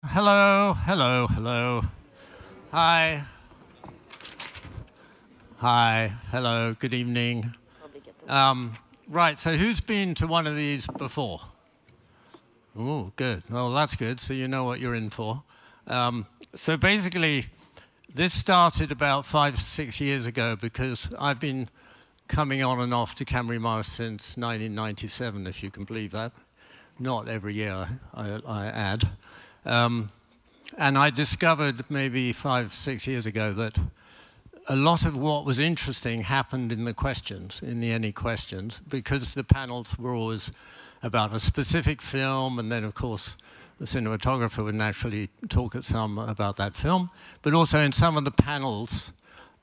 Hello, hello, hello. Hi. Hi, hello, good evening. Right, so who's been to one of these before? Oh, good. Well, that's good, so you know what you're in for. So basically, this started about 5 or 6 years ago because I've been coming on and off to CAMERIMAGE since 1997, if you can believe that. Not every year, I add. And I discovered maybe 5 or 6 years ago that a lot of what was interesting happened in the questions, in the Any Questions, because the panels were always about a specific film, and then, of course, the cinematographer would naturally talk at some about that film. But also in some of the panels,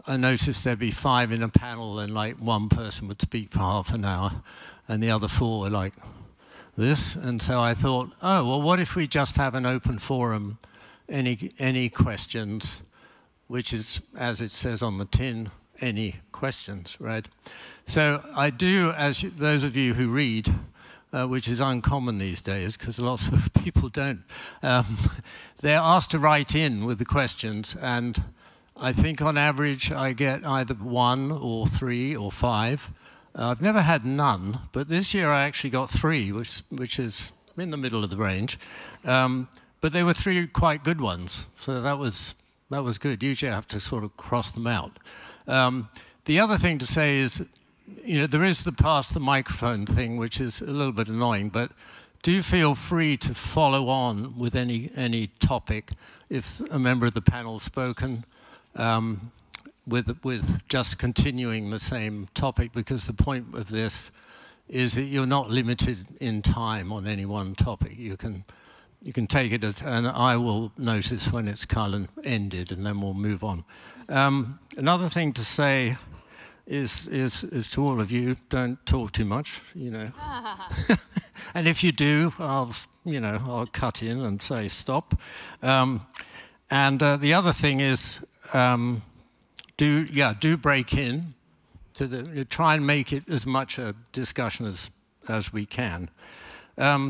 I noticed there'd be 5 in a panel, and like one person would speak for half an hour, and the other 4 were like this. And so I thought, oh, well, what if we just have an open forum, any questions, which is, as it says on the tin, any questions, right? So I do, as those of you who read, which is uncommon these days because lots of people don't, they're asked to write in with the questions, and I think on average I get either 1 or 3 or 5. I've never had none, but this year I actually got 3, which is in the middle of the range. But they were 3 quite good ones, so that was good. Usually I have to sort of cross them out. The other thing to say is, you know, there is the pass the microphone thing, which is a little bit annoying, but do feel free to follow on with any topic if a member of the panel's spoken, with just continuing the same topic, because the point of this is that you're not limited in time on any one topic. You can take it as, and I will notice when it's kind of ended, and then we'll move on. Another thing to say is to all of you, don't talk too much, you know. And if you do, I'll cut in and say stop. And the other thing is, do break in to try and make it as much a discussion as we can.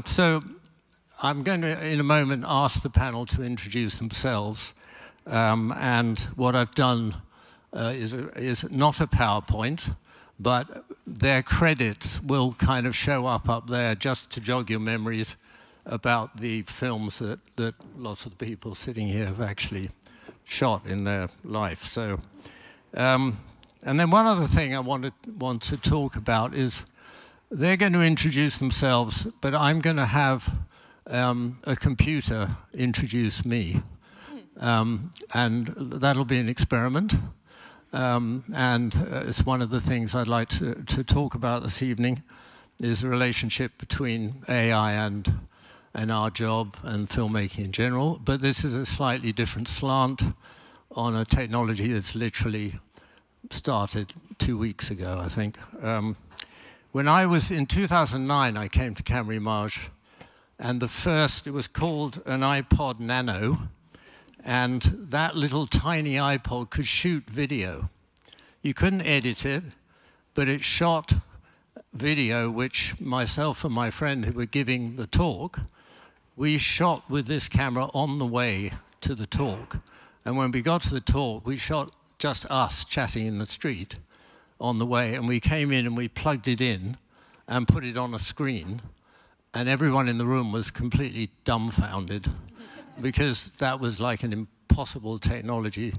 So I'm going to, in a moment, ask the panel to introduce themselves. And what I've done is not a PowerPoint, but their credits will kind of show up there just to jog your memories about the films that lots of the people sitting here have actually shot in their life. So, and then one other thing I want to talk about is they're going to introduce themselves, but I'm going to have a computer introduce me. And that'll be an experiment. And it's one of the things I'd like to talk about this evening, is the relationship between AI and our job and filmmaking in general. But this is a slightly different slant on a technology that's literally started 2 weeks ago, I think. When I was in 2009, I came to CAMERIMAGE, and it was called an iPod Nano, and that little tiny iPod could shoot video. You couldn't edit it, but it shot video, which myself and my friend who were giving the talk, we shot with this camera on the way to the talk. And when we got to the talk, we shot just us chatting in the street on the way, and we came in and we plugged it in and put it on a screen, and everyone in the room was completely dumbfounded because that was like an impossible technology,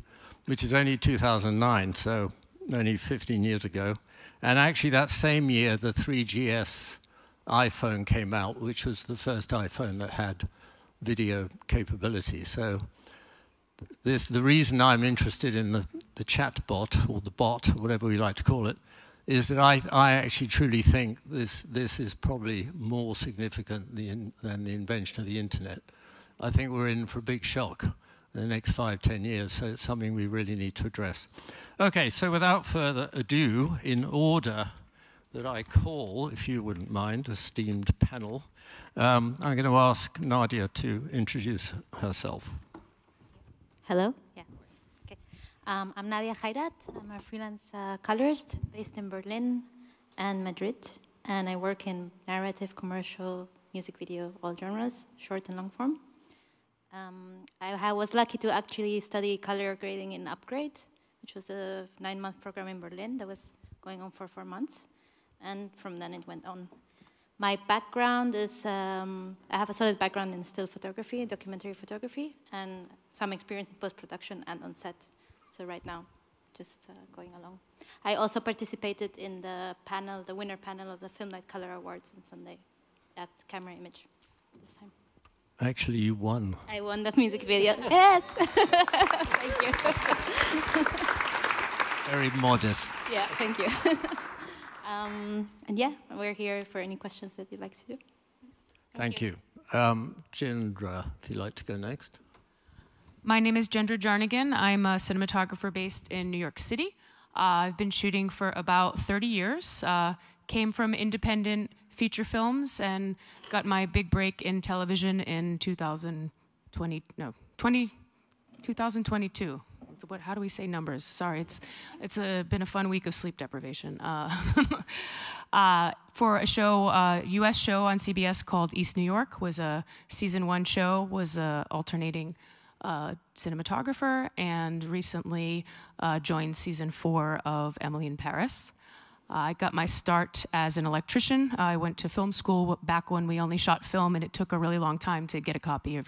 which is only 2009, so only 15 years ago. And actually that same year, the 3GS iPhone came out, which was the first iPhone that had video capability. So the reason I'm interested in the chat bot, or the bot, whatever we like to call it, is that I actually truly think this is probably more significant than the invention of the internet. I think we're in for a big shock in the next 5, 10 years, so it's something we really need to address. Okay, so without further ado, in order that I call, if you wouldn't mind, esteemed panel, I'm going to ask Nadia to introduce herself. Hello? Yeah. Okay. I'm Nadia Khairat. I'm a freelance colorist based in Berlin and Madrid, and I work in narrative, commercial, music video, all genres, short and long form. I was lucky to actually study color grading in Upgrade, which was a 9-month program in Berlin that was going on for 4 months. And from then it went on. My background is, I have a solid background in still photography, documentary photography, and some experience in post-production and on set. So right now, just going along. I also participated in the panel, the winner panel of the Film Night Color Awards on Sunday at CameraImage this time. Actually, you won. I won the music video. Yes! Thank you. Very modest. Yeah, thank you. And yeah, we're here for any questions that you'd like to do. Thank you. Jindra, if you'd like to go next. My name is Jindra Jarnigan. I'm a cinematographer based in New York City. I've been shooting for about 30 years. Came from independent feature films and got my big break in television in 2022. How do we say numbers? Sorry, it's been a fun week of sleep deprivation. For a show, U.S. show on CBS called East New York, was a season 1 show, was a alternating cinematographer, and recently joined season 4 of Emily in Paris. I got my start as an electrician. I went to film school back when we only shot film, and it took a really long time to get a copy of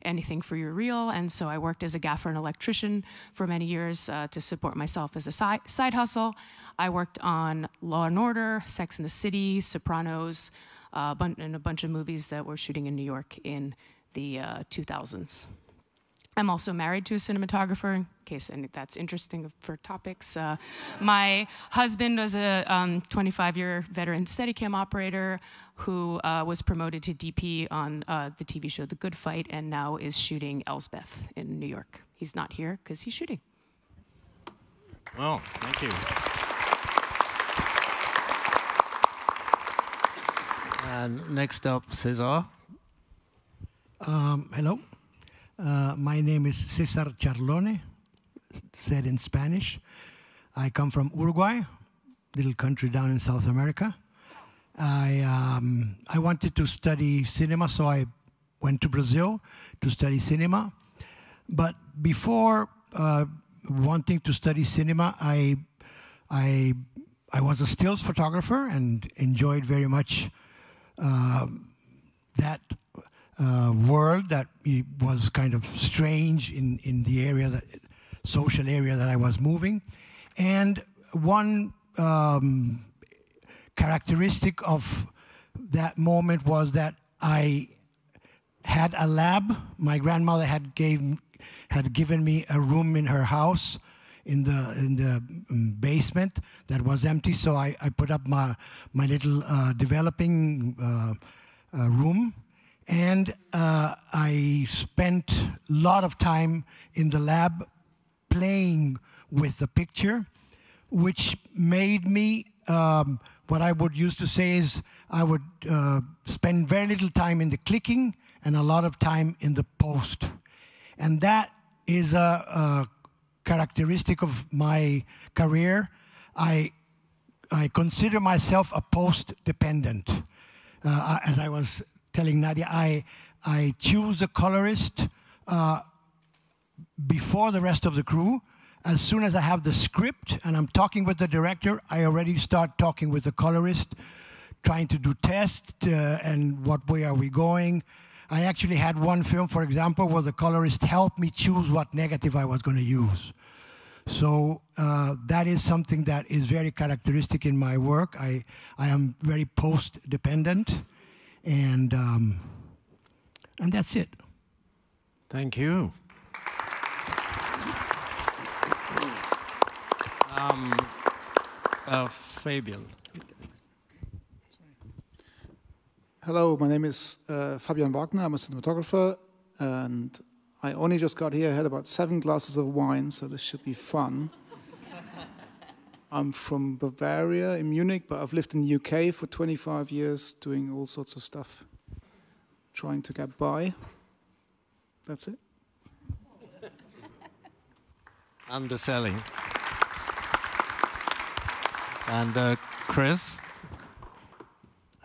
anything for your reel. And so I worked as a gaffer and electrician for many years to support myself as a side hustle. I worked on Law and Order, Sex and the City, Sopranos, and a bunch of movies that were shooting in New York in the 2000s. I'm also married to a cinematographer, in case that's interesting for topics. My husband was a 25-year veteran Steadicam operator who was promoted to DP on the TV show The Good Fight and now is shooting Elsbeth in New York. He's not here because he's shooting. Well, thank you. And next up, Cesar. Hello. My name is Cesar Charlone, said in Spanish. I come from Uruguay, little country down in South America. I wanted to study cinema, so I went to Brazil to study cinema. But before wanting to study cinema, I was a stills photographer and enjoyed very much that world that was kind of strange in the area, social area that I was moving. And one characteristic of that moment was that I had a lab. My grandmother had given me a room in her house in the basement that was empty, so I put up my little developing room. And I spent a lot of time in the lab playing with the picture, which made me, what I would used to say is, I would spend very little time in the clicking and a lot of time in the post. And that is a characteristic of my career. I consider myself a post-dependent. As I was telling Nadia, I choose a colorist before the rest of the crew. As soon as I have the script and I'm talking with the director, I already start talking with the colorist, trying to do tests and what way are we going. I actually had one film, for example, where the colorist helped me choose what negative I was going to use. So that is something that is very characteristic in my work. I am very post-dependent. And that's it. Thank you. Fabian. Hello, my name is Fabian Wagner. I'm a cinematographer, and I only just got here. I had about 7 glasses of wine, so this should be fun. I'm from Bavaria in Munich, but I've lived in the UK for 25 years doing all sorts of stuff, trying to get by. That's it. Underselling. And Chris?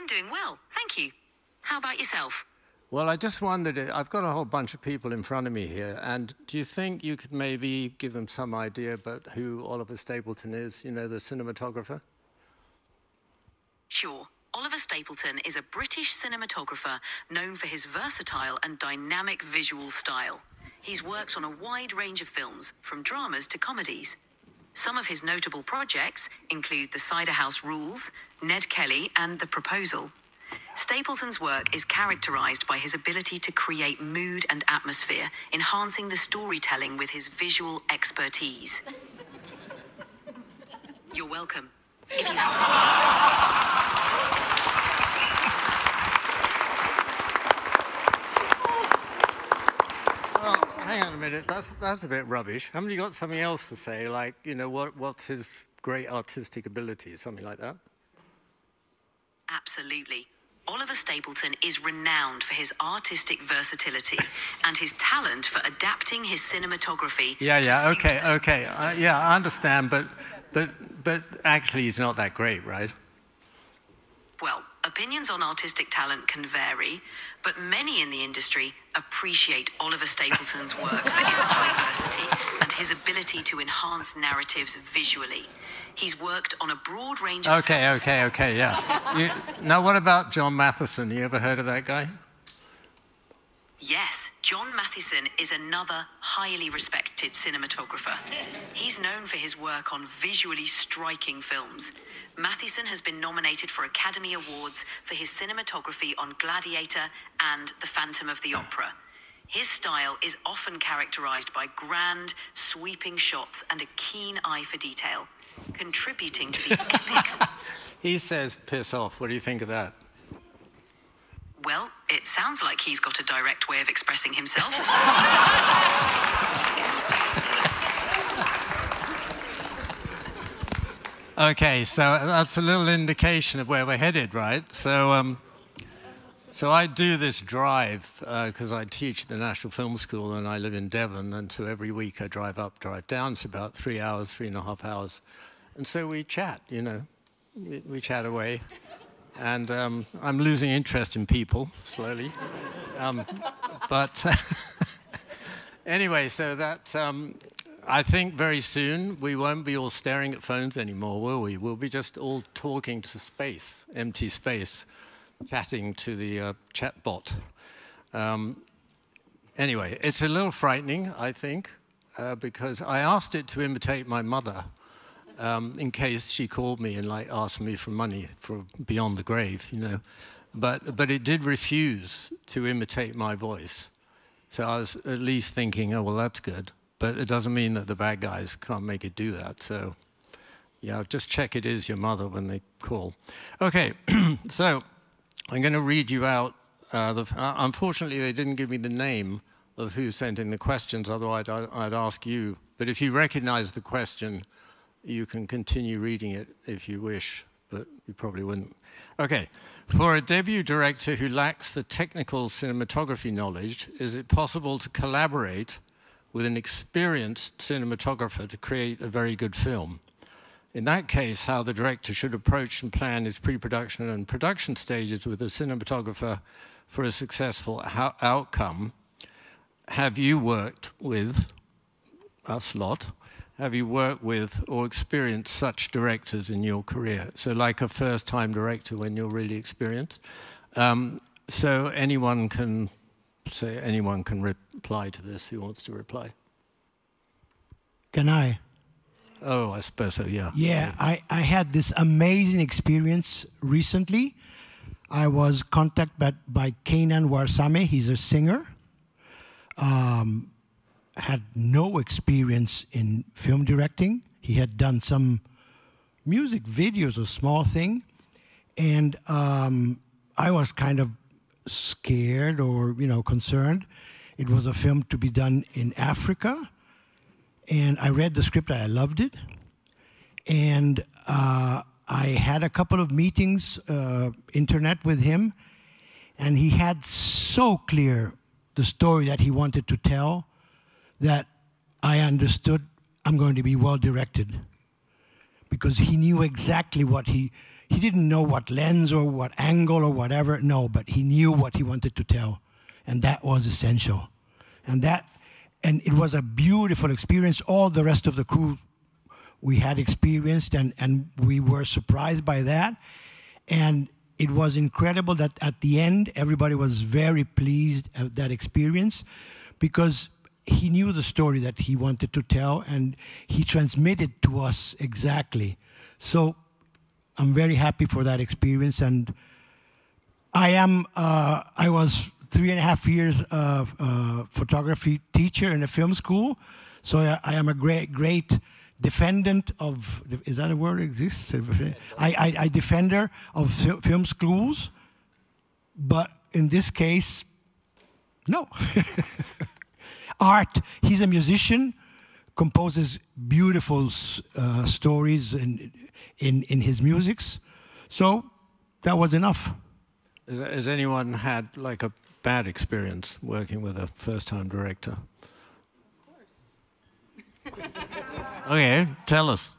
I'm doing well, thank you. How about yourself? Well, I just wondered, I've got a whole bunch of people in front of me here, and do you think you could maybe give them some idea about who Oliver Stapleton is, you know, the cinematographer? Sure. Oliver Stapleton is a British cinematographer known for his versatile and dynamic visual style. He's worked on a wide range of films, from dramas to comedies. Some of his notable projects include The Cider House Rules, Ned Kelly, and The Proposal. Stapleton's work is characterized by his ability to create mood and atmosphere, enhancing the storytelling with his visual expertise. You're welcome. If you have... Well, hang on a minute, that's a bit rubbish. Haven't you got something else to say, like, you know, what's his great artistic ability, something like that? Absolutely. Oliver Stapleton is renowned for his artistic versatility and his talent for adapting his cinematography. Okay. Yeah, I understand, but actually he's not that great, right? Well, opinions on artistic talent can vary, but many in the industry appreciate Oliver Stapleton's work for its diversity and his ability to enhance narratives visually. He's worked on a broad range of films. Okay, yeah. Now, what about John Matheson? You ever heard of that guy? Yes, John Matheson is another highly respected cinematographer. He's known for his work on visually striking films. Matheson has been nominated for Academy Awards for his cinematography on Gladiator and The Phantom of the Opera. His style is often characterized by grand, sweeping shots and a keen eye for detail, contributing to the epic... He says, piss off. What do you think of that? Well, it sounds like he's got a direct way of expressing himself. Okay, so that's a little indication of where we're headed, right? So I do this drive because I teach at the National Film School and I live in Devon, and so every week I drive up, drive down. It's about 3 hours, 3.5 hours. And so we chat, you know, we chat away. And I'm losing interest in people, slowly. But anyway, so that I think very soon we won't be all staring at phones anymore, will we? We'll be just all talking to space, empty space, chatting to the chat bot. Anyway, it's a little frightening, I think, because I asked it to imitate my mother. In case she called me and like asked me for money for beyond the grave, you know. But it did refuse to imitate my voice. So I was at least thinking, oh, well, that's good. But it doesn't mean that the bad guys can't make it do that. So, yeah, just check it is your mother when they call. Okay, so I'm going to read you out. Unfortunately, they didn't give me the name of who sent in the questions. Otherwise, I'd ask you. But if you recognize the question, you can continue reading it if you wish, but you probably wouldn't. Okay. For a debut director who lacks the technical cinematography knowledge, is it possible to collaborate with an experienced cinematographer to create a very good film? In that case, how the director should approach and plan his pre-production and production stages with a cinematographer for a successful outcome. Have you worked with us lot? Have you worked with or experienced such directors in your career? So like a first-time director when you're really experienced. So anyone can reply to this who wants to reply. Can I? Oh, I suppose so, yeah. Yeah, I had this amazing experience recently. I was contacted by Kenan Warsame. He's a singer. Had no experience in film directing. He had done some music videos, a small thing. And I was kind of scared or, you know, concerned. It was a film to be done in Africa. And I read the script, I loved it. And I had a couple of meetings, internet with him. And he had so clear the story that he wanted to tell that I understood I'm going to be well directed, because he knew exactly what he he didn't know what lens or what angle or whatever, no, but he knew what he wanted to tell. And that was essential. And it was a beautiful experience. All the rest of the crew we had experienced, and we were surprised by that. And it was incredible that at the end, everybody was very pleased at that experience, because he knew the story that he wanted to tell, and he transmitted to us exactly. So I'm very happy for that experience. And I was 3.5 years photography teacher in a film school. So I am a great defendant of, is that a word that exists? I defender of film schools, but in this case, no. Art, he's a musician, composes beautiful stories in his musics. So that was enough. Has anyone had like a bad experience working with a first-time director? Of course. Okay, tell us.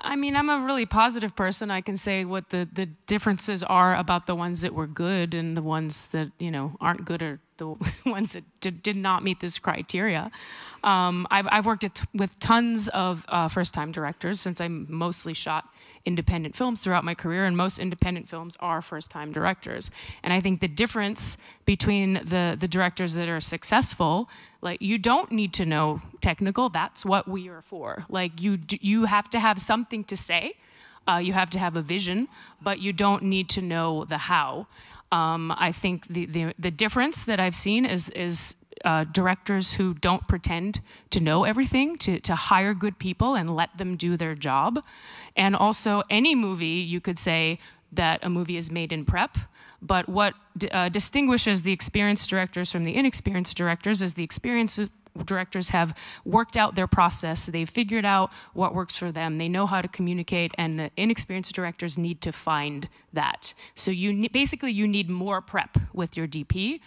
I mean, I'm a really positive person. I can say what the differences are about the ones that were good and the ones that, you know, aren't good, or the ones that did not meet this criteria. I've worked with tons of first-time directors, since I mostly shot independent films throughout my career, and most independent films are first-time directors. And I think the difference between the directors that are successful, like, you don't need to know technical. That's what we are for. Like, you have to have something to say. You have to have a vision, but you don't need to know the how. I think the difference that I've seen is directors who don't pretend to know everything, to hire good people and let them do their job. And also, any movie, you could say that a movie is made in prep, but what distinguishes the experienced directors from the inexperienced directors is the experienced directors have worked out their process. They've figured out what works for them. They know how to communicate, and the inexperienced directors need to find that. So basically you need more prep with your DP.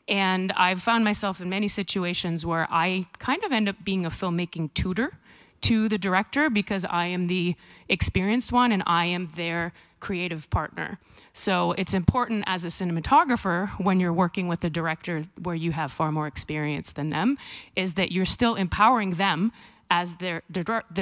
And I've found myself in many situations where I kind of end up being a filmmaking tutor to the director, because I am the experienced one and I am their creative partner. So it's important as a cinematographer, when you're working with a director where you have far more experience than them, is that you're still empowering them as the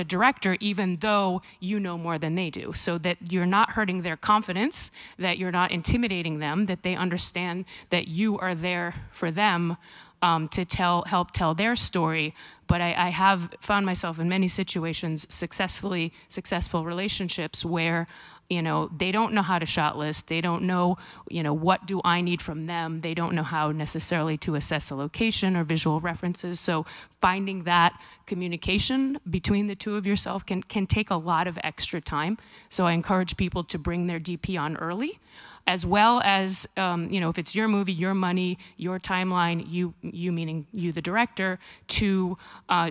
director, even though you know more than they do, so that you're not hurting their confidence, that you're not intimidating them, that they understand that you are there for them to help tell their story. But I have found myself in many situations, successful relationships where, you know, they don't know how to shot list. They don't know, you know, what do I need from them. They don't know how necessarily to assess a location or visual references. So finding that communication between the two of yourself can take a lot of extra time. So I encourage people to bring their DP on early, as well as, you know, if it's your movie, your money, your timeline, you meaning you, the director, to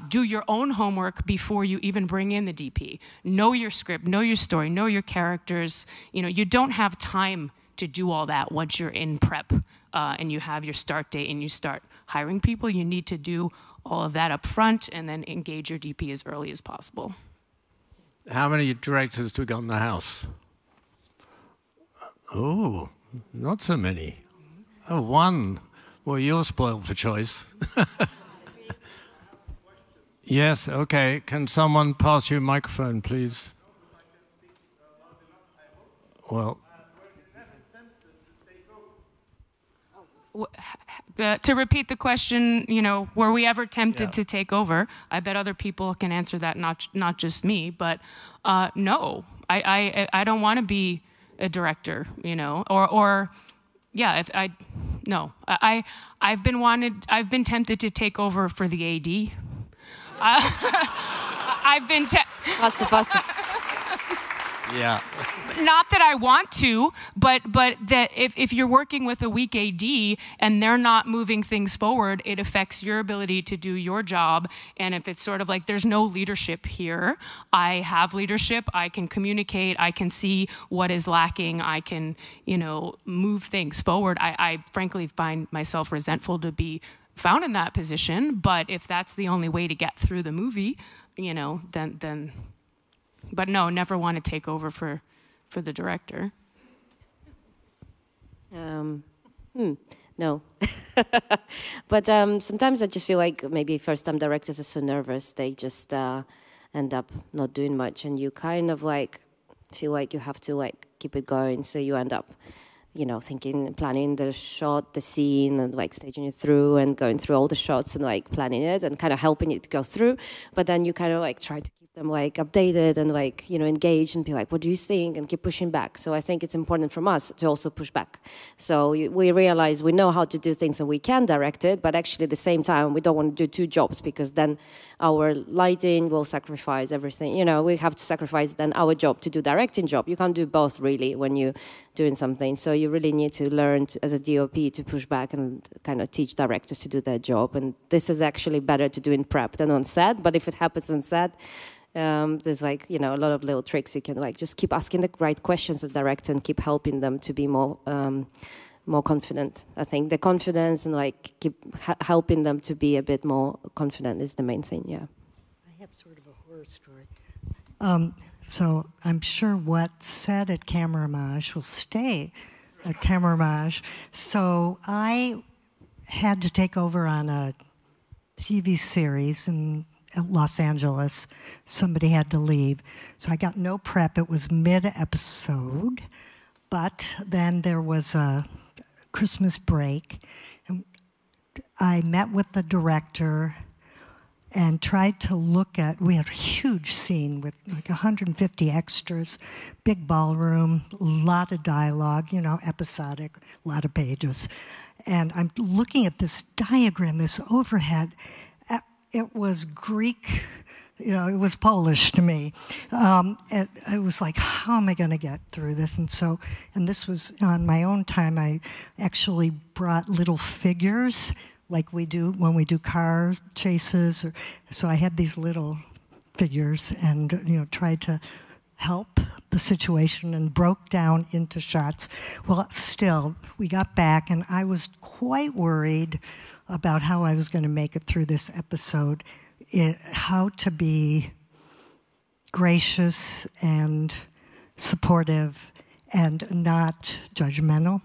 do your own homework before you even bring in the DP. Know your script, know your story, know your characters. You know, you don't have time to do all that once you're in prep and you have your start date and you start hiring people. You need to do all of that up front and then engage your DP as early as possible. How many directors do we got in the house? Oh, not so many. Oh, one. Well, you're spoiled for choice. Yes, okay. Can someone pass you a microphone, please? Well, to repeat the question, you know, were we ever tempted to take over? I bet other people can answer that, not just me. But no, I don't want to be a director, you know, or yeah, I've been tempted to take over for the AD. I've been faster. Yeah. Not that I want to, but that if you're working with a weak AD and they're not moving things forward, it affects your ability to do your job. And if it's sort of like there's no leadership here, I have leadership, I can communicate, I can see what is lacking, I can, you know, move things forward. I frankly find myself resentful to be found in that position, but if that's the only way to get through the movie, you know, then But no, never want to take over for the director. No. But sometimes I just feel like maybe first-time directors are so nervous, they just end up not doing much, and you kind of like feel like you have to like keep it going, so you end up, you know, thinking, planning the shot, the scene, and like staging it through and going through all the shots and like planning it and kind of helping it go through. But then you kind of like try to keep them like updated and like, you know, engaged and be like, what do you think? And keep pushing back. So I think it's important from us to also push back. So we realize we know how to do things and we can direct it, but actually at the same time, we don't want to do two jobs because then our lighting will sacrifice everything. You know, we have to sacrifice then our job to do directing job. You can't do both really when you're doing something. So you really need to learn as a DOP to push back and kind of teach directors to do their job. And this is actually better to do in prep than on set. But if it happens on set, there's like, you know, a lot of little tricks you can like just keep asking the right questions of director and keep helping them to be more confident. I think the confidence and like keep helping them to be a bit more confident is the main thing. Yeah. I have sort of a horror story. So I'm sure what's said at CAMERIMAGE will stay at CAMERIMAGE. So I had to take over on a TV series in Los Angeles. Somebody had to leave. So I got no prep. It was mid-episode. But then there was a Christmas break. And I met with the director and tried to look at, we had a huge scene with like 150 extras, big ballroom, a lot of dialogue, you know, episodic, a lot of pages. And I'm looking at this diagram, this overhead. It was Greek, you know, it was Polish to me. It was like, how am I going to get through this? And this was on my own time. I actually brought little figures like we do when we do car chases. So I had these little figures and, you know, tried to help the situation and broke down into shots. Well, still, we got back and I was quite worried about how I was going to make it through this episode, how to be gracious and supportive and not judgmental.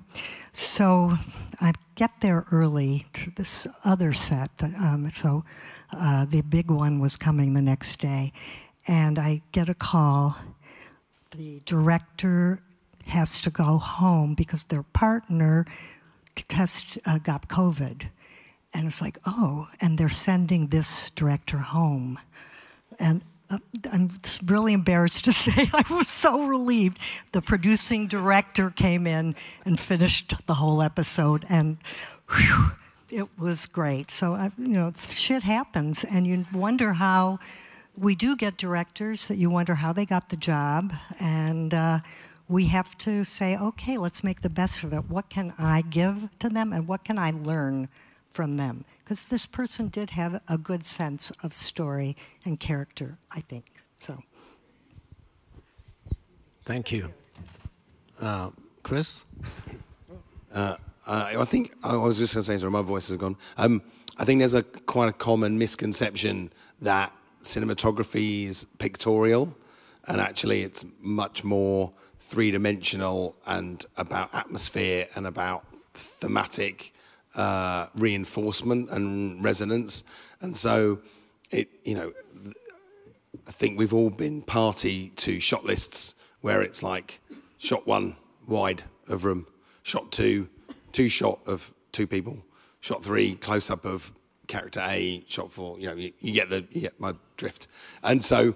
So I get there early to this other set. The big one was coming the next day. And I get a call. The director has to go home because their partner got COVID. And it's like, oh, and they're sending this director home. And I'm really embarrassed to say I was so relieved. The producing director came in and finished the whole episode, and whew, it was great. So, you know, shit happens, and you wonder how we do get directors that you wonder how they got the job, and we have to say, okay, let's make the best of it. What can I give to them, and what can I learn from them? Because this person did have a good sense of story and character, I think. So, thank you, Chris. I think I was just going to say, sorry, my voice has gone. I think there's quite a common misconception that cinematography is pictorial, and actually it's much more three-dimensional and about atmosphere and about thematic reinforcement and resonance. And so I think we've all been party to shot lists where it's like shot 1 wide of room, shot 2 shot of 2 people, shot 3 close up of character A, shot 4, you get my drift. And so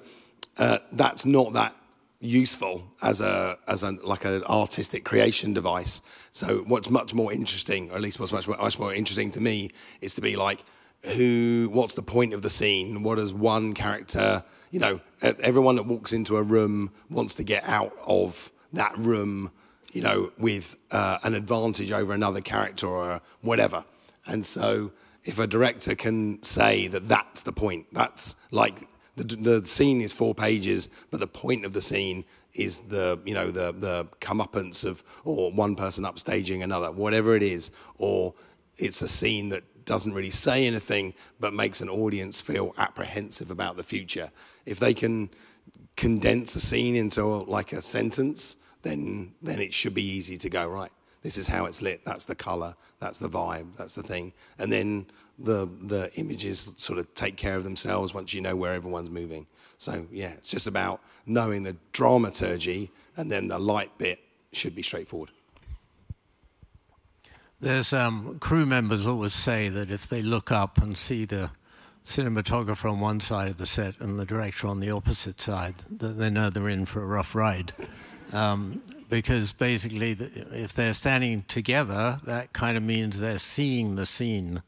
that's not that useful as an artistic creation device. So what's much more interesting, or at least what's much more interesting to me, is to be like, what's the point of the scene? What does one character, everyone that walks into a room wants to get out of that room, with an advantage over another character or whatever. And so if a director can say that that's the point, that's like, the scene is 4 pages, but the point of the scene is the comeuppance of, or one person upstaging another, whatever it is, or it's a scene that doesn't really say anything but makes an audience feel apprehensive about the future. If they can condense a scene into like a sentence, then it should be easy to go, right, this is how it's lit, that's the color, that's the vibe, that's the thing. And then the images sort of take care of themselves once you know where everyone's moving. So yeah, it's just about knowing the dramaturgy, and then the light bit should be straightforward. There's crew members always say that if they look up and see the cinematographer on one side of the set and the director on the opposite side, that they know they're in for a rough ride. Because basically, if they're standing together, that kind of means they're seeing the scene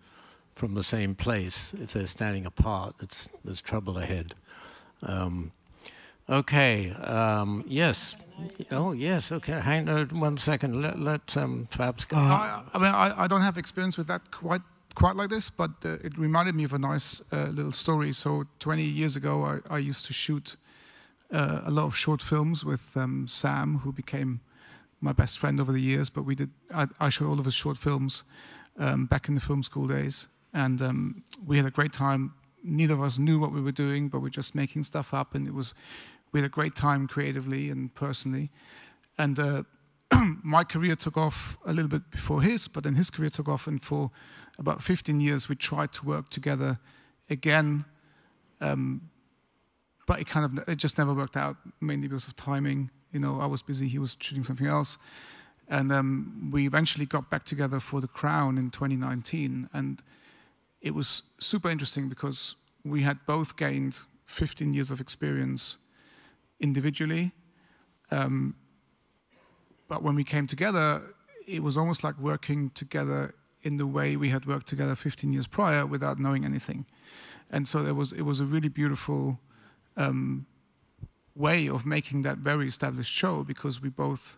from the same place. If they're standing apart, there's trouble ahead. Okay, yes. Oh, yes, okay. Hang on 1 second. Let Fabs go. I mean, I don't have experience with that quite like this, but it reminded me of a nice little story. So 20 years ago, I used to shoot a lot of short films with Sam, who became my best friend over the years. But I shot all of his short films back in the film school days, and we had a great time. Neither of us knew what we were doing, but we were just making stuff up, and we had a great time creatively and personally. And my career took off a little bit before his, but then his career took off, and for about 15 years we tried to work together again, but it just never worked out, mainly because of timing. You know, I was busy, he was shooting something else, and we eventually got back together for The Crown in 2019, and it was super interesting because we had both gained 15 years of experience individually, but when we came together, it was almost like working together in the way we had worked together 15 years prior without knowing anything. And so it was a really beautiful way of making that very established show, because we both,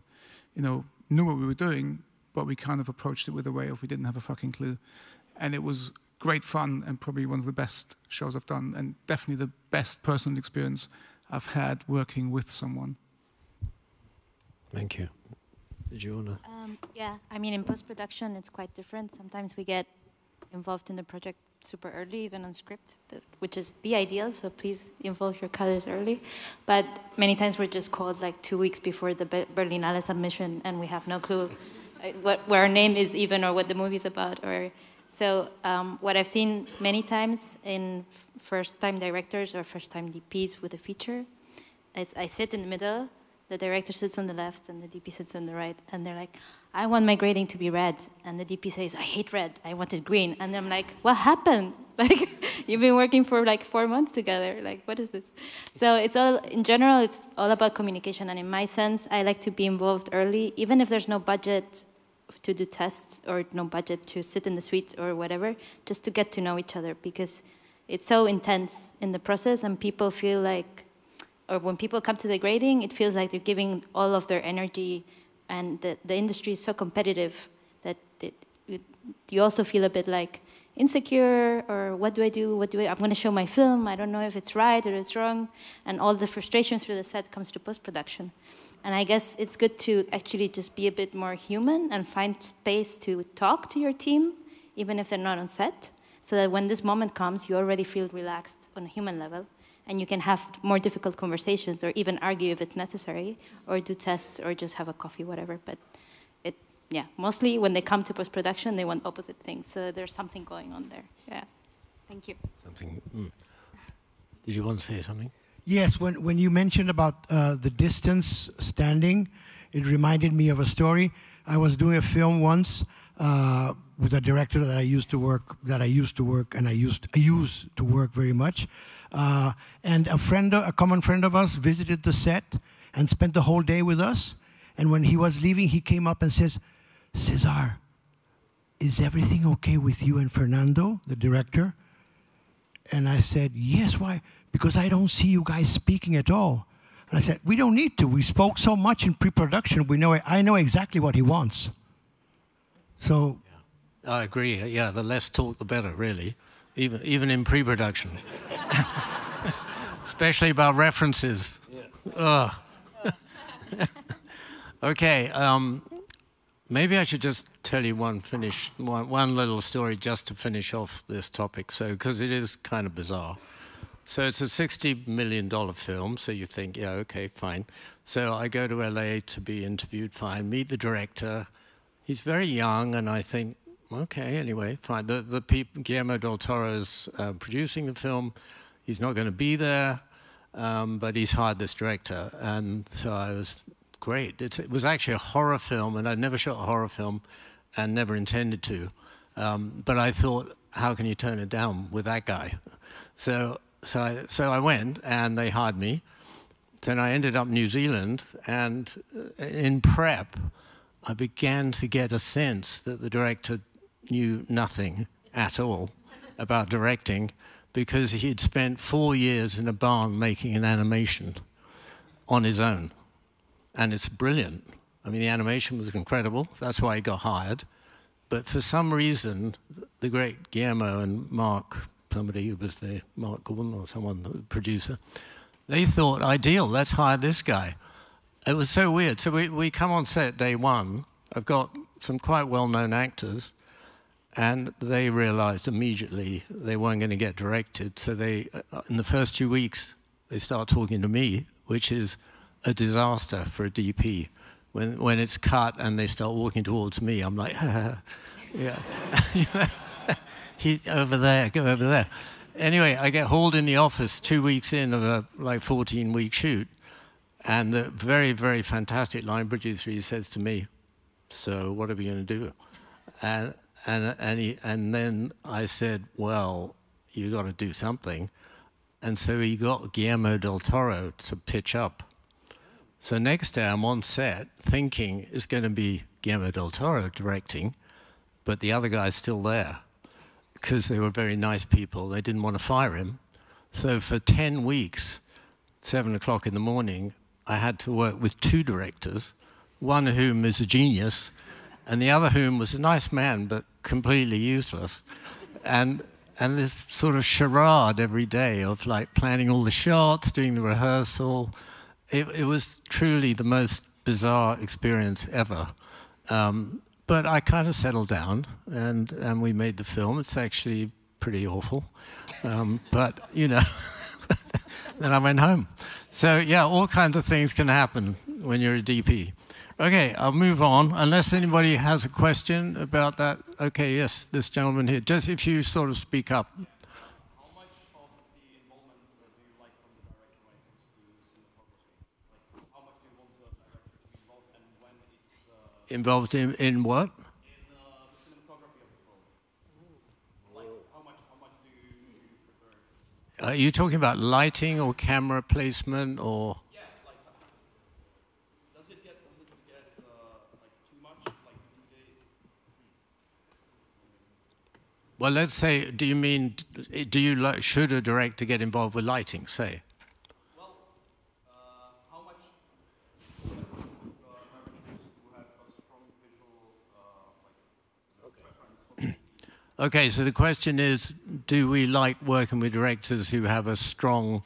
knew what we were doing, but we kind of approached it with a way of we didn't have a fucking clue. And it was great fun, and probably one of the best shows I've done, and definitely the best personal experience I've had working with someone. Thank you. Did you want to? Yeah, I mean, in post-production, it's quite different. Sometimes we get involved in the project super early, even on script, which is the ideal, so please involve your colors early. But many times we're just called like 2 weeks before the Berlinale submission, and we have no clue where our name is even, or what the movie's about. So what I've seen many times in first-time directors or first-time DPs with a feature is I sit in the middle, the director sits on the left, and the DP sits on the right, and they're like, I want my grading to be red. And the DP says, I hate red, I want it green. And I'm like, what happened? Like, you've been working for like 4 months together. Like, what is this? So in general, it's all about communication. And in my sense, I like to be involved early, even if there's no budget to do tests or no budget to sit in the suite or whatever, just to get to know each other, because it's so intense in the process, and people feel like, or when people come to the grading, it feels like they're giving all of their energy, and the industry is so competitive that you also feel a bit like insecure, or what do I do? I'm going to show my film, I don't know if it's right or it's wrong, and all the frustration through the set comes to post-production. And I guess it's good to actually just be a bit more human and find space to talk to your team, even if they're not on set, so that when this moment comes, you already feel relaxed on a human level, and you can have more difficult conversations, or even argue if it's necessary, or do tests, or just have a coffee, whatever. But mostly when they come to post-production, they want opposite things. So there's something going on there. Yeah. Thank you. Did you want to say something? Yes, when you mentioned about the distance standing, it reminded me of a story. I was doing a film once with a director that I used to work very much. And a common friend of us visited the set and spent the whole day with us. And when he was leaving, he came up and says, Cesar, is everything okay with you and Fernando, the director? And I said, yes, why? Because I don't see you guys speaking at all. And I said, we don't need to. We spoke so much in pre-production. I know exactly what he wants. So. Yeah. I agree. Yeah, the less talk, the better, really. Even in pre-production. Especially about references. Yeah. Okay, maybe I should just tell you one little story just to finish off this topic, because it is kind of bizarre. So it's a $60 million film, so you think, yeah, okay, fine. So I go to LA to be interviewed, fine, meet the director. He's very young, and I think, okay, anyway, fine. Guillermo del Toro's producing the film. He's not going to be there, but he's hired this director. And so I was, great. It was actually a horror film, and I'd never shot a horror film and never intended to. But I thought, how can you turn it down with that guy? So I went, and they hired me. Then I ended up in New Zealand, and in prep, I began to get a sense that the director knew nothing at all about directing, because he'd spent 4 years in a barn making an animation on his own. And it's brilliant. I mean, the animation was incredible. That's why he got hired. But for some reason, the great Guillermo and Mark, somebody who was there, Mark Gordon or someone, the producer, they thought, ideal, let's hire this guy. It was so weird. So we come on set day one. I've got some quite well-known actors, and they realized immediately they weren't going to get directed. So they, in the first 2 weeks, they start talking to me, which is a disaster for a DP. When it's cut and they start walking towards me, I'm like, yeah, over there, go over there. Anyway, I get hauled in the office 2 weeks in of a 14-week shoot, and the very, very fantastic line producer, he says to me, so what are we going to do? And then I said, well, you got to do something. And so he got Guillermo del Toro to pitch up. So next day I'm on set thinking it's going to be Guillermo del Toro directing, but the other guy's still there because they were very nice people. They didn't want to fire him. So for 10 weeks, 7 o'clock in the morning, I had to work with 2 directors, one of whom is a genius, and the other whom was a nice man, but completely useless. And this sort of charade every day of planning all the shots, doing the rehearsal. It was truly the most bizarre experience ever. But I kind of settled down, and we made the film. It's actually pretty awful. But, you know, then I went home. So, yeah, all kinds of things can happen when you're a DP. Okay, I'll move on, unless anybody has a question about that. Okay, yes, this gentleman here. Just if you sort of speak up. How much of the involvement do you like from the director when it comes to cinematography? Like, how much do you want the director to be involved, and when it's... Involved in what? In the cinematography of the film. Like, how much do you prefer? Are you talking about lighting or camera placement or... Well, let's say, do you mean, should a director get involved with lighting, say? Well, how much directors who have a strong visual preference for Okay, so the question is, do we like working with directors who have a strong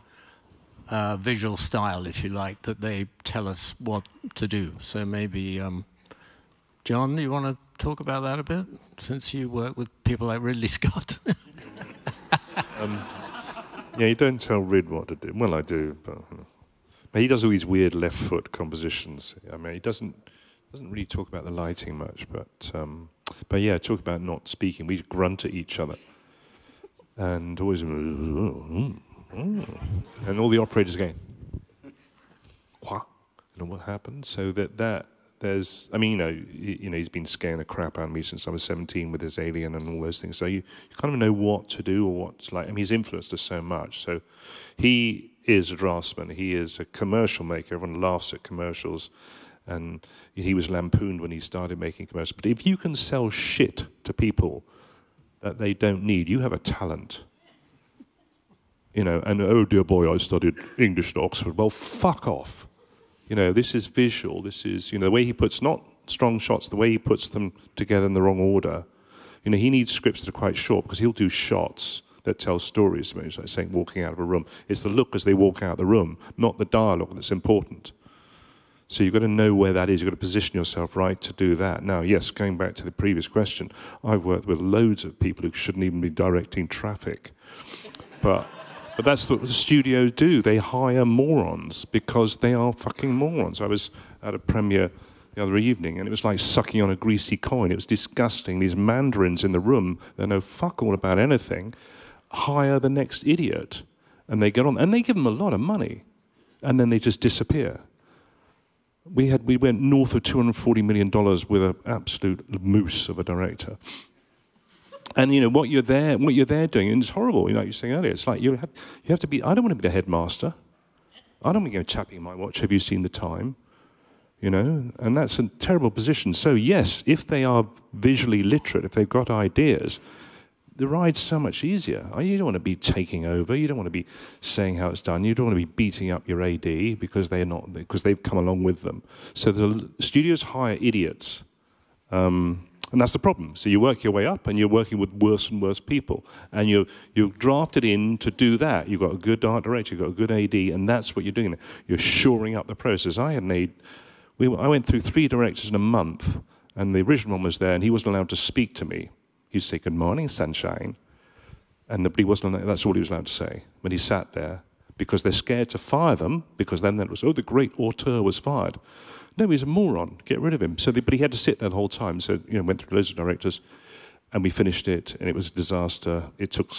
visual style, if you like, that they tell us what to do? So maybe, John, you want to talk about that a bit, since you work with people like Ridley Scott? Yeah, you don't tell Rid what to do. Well, I do, but he does all these weird left foot compositions. I mean, he doesn't really talk about the lighting much, but yeah, talk about not speaking. We grunt at each other, and always, and all the operators going, what? You know what happened? So that. There's, I mean, you know, he's been scaring the crap out of me since I was 17 with his Alien and all those things. So you kind of know what to do or what's like. I mean, he's influenced us so much. So he is a draftsman. He is a commercial maker. Everyone laughs at commercials, and he was lampooned when he started making commercials. But if you can sell shit to people that they don't need, you have a talent. You know, and oh dear boy, I studied English at Oxford. Well, fuck off. You know, this is visual. This is, you know, the way he puts, not strong shots, the way he puts them together in the wrong order. You know, he needs scripts that are quite short because he'll do shots that tell stories. I mean, it's like saying walking out of a room. It's the look as they walk out of the room, not the dialogue that's important. So you've got to know where that is. You've got to position yourself right to do that. Now, yes, going back to the previous question, I've worked with loads of people who shouldn't even be directing traffic. But But that's what the studios do. They hire morons because they are fucking morons. I was at a premiere the other evening, and it was like sucking on a greasy coin. It was disgusting. These mandarins in the room, they know fuck all about anything, hire the next idiot, and they get on, and they give them a lot of money, and then they just disappear. We went north of $240 million with an absolute moose of a director. And you know what you're there doing, and it's horrible. You know, like you were saying earlier, it's like you have to be. I don't want to be the headmaster. I don't want to go tapping my watch. Have you seen the time? You know, and that's a terrible position. So yes, if they are visually literate, if they've got ideas, the ride's so much easier. You don't want to be taking over. You don't want to be saying how it's done. You don't want to be beating up your AD because they've come along with them. So the studios hire idiots, and that's the problem. So you work your way up, and you're working with worse and worse people, and you're drafted in to do that. You've got a good art director, you've got a good AD, and that's what you're doing. You're shoring up the process. I went through 3 directors in a month, and the original one was there, and he wasn't allowed to speak to me. He'd say, "Good morning, sunshine," and that's all he was allowed to say. When he sat there, because they're scared to fire them, because then that was, the great auteur was fired. No, he's a moron. Get rid of him. But he had to sit there the whole time. So went through loads of directors, and we finished it, and it was a disaster. It took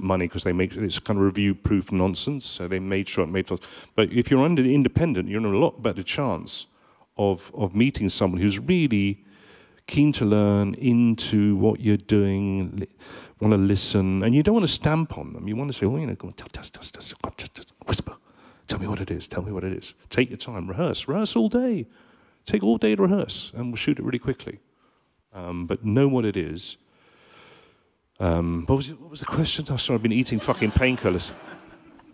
money because it's kind of review-proof nonsense. So they made sure it made. But if you're independent, you're in a lot better chance of meeting someone who's really keen to learn, into what you're doing, want to listen, and you don't want to stamp on them. You want to say, go on, tell, whisper. Tell me what it is. Tell me what it is. Take your time. Rehearse all day. Take all day to rehearse, and we'll shoot it really quickly. But know what it is. What was the question? Oh, sorry, I've been eating fucking painkillers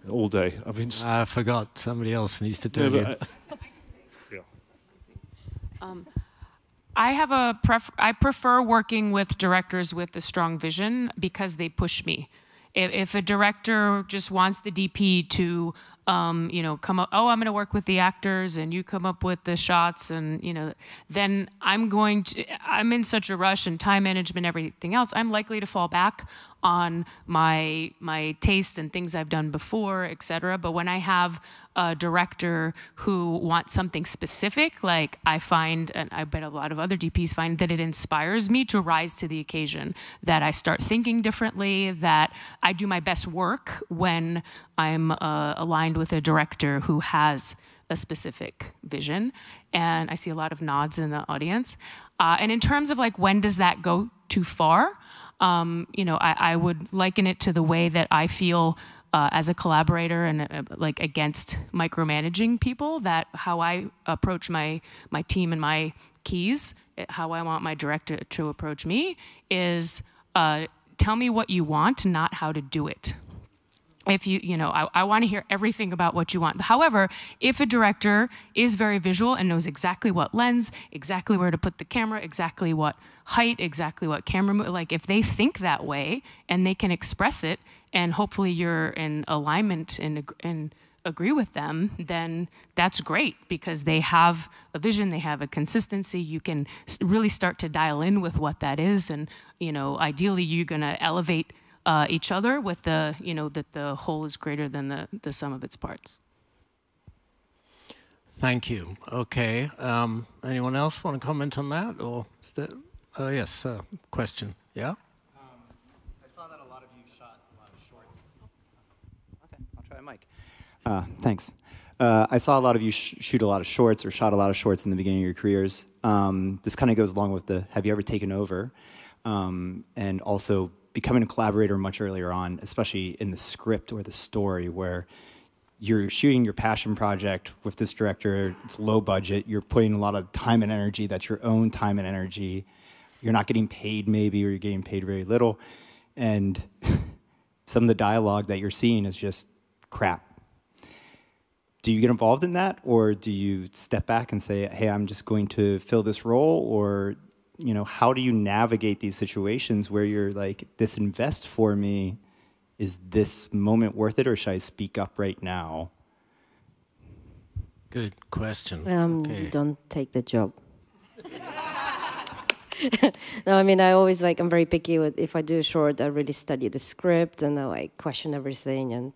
all day. I forgot. Somebody else needs to do it. I prefer working with directors with a strong vision because they push me. If a director just wants the DP to come up, I'm going to work with the actors and you come up with the shots and, then I'm in such a rush and time management, everything else, I'm likely to fall back on my taste and things I've done before, etc. But when I have a director who wants something specific, like I find, and I bet a lot of other DPs find, that it inspires me to rise to the occasion, that I start thinking differently, that I do my best work when I'm aligned with a director who has a specific vision. And I see a lot of nods in the audience. And in terms of when does that go too far? I would liken it to the way that I feel as a collaborator and against micromanaging people, that how I approach my team and my keys, how I want my director to approach me is tell me what you want, not how to do it. If I want to hear everything about what you want. However, if a director is very visual and knows exactly what lens, exactly where to put the camera, exactly what height, exactly what camera, if they think that way and they can express it, and hopefully you're in alignment and agree with them, then that's great because they have a vision, they have a consistency. You can really start to dial in with what that is, and ideally you're going to elevate each other with that the whole is greater than the sum of its parts. Thank you. Okay. Anyone else want to comment on that? Or is that, yes, question. Yeah? I saw that a lot of you shot a lot of shorts. Okay, I'll try a mic. Thanks. I saw a lot of you shoot a lot of shorts or shot a lot of shorts in the beginning of your careers. This kind of goes along with the have you ever taken over? And also becoming a collaborator much earlier on, especially in the script or the story, where you're shooting your passion project with this director, it's low budget, you're putting a lot of time and energy, that's your own time and energy, you're not getting paid maybe, or you're getting paid very little, and some of the dialogue that you're seeing is just crap. Do you get involved in that, or do you step back and say, hey, I'm just going to fill this role, or how do you navigate these situations where you're like, this invest for me, is this moment worth it, or should I speak up right now? Good question. You don't take the job. No, I mean, I always like, I'm very picky with, if I do a short, I really study the script and I like question everything. And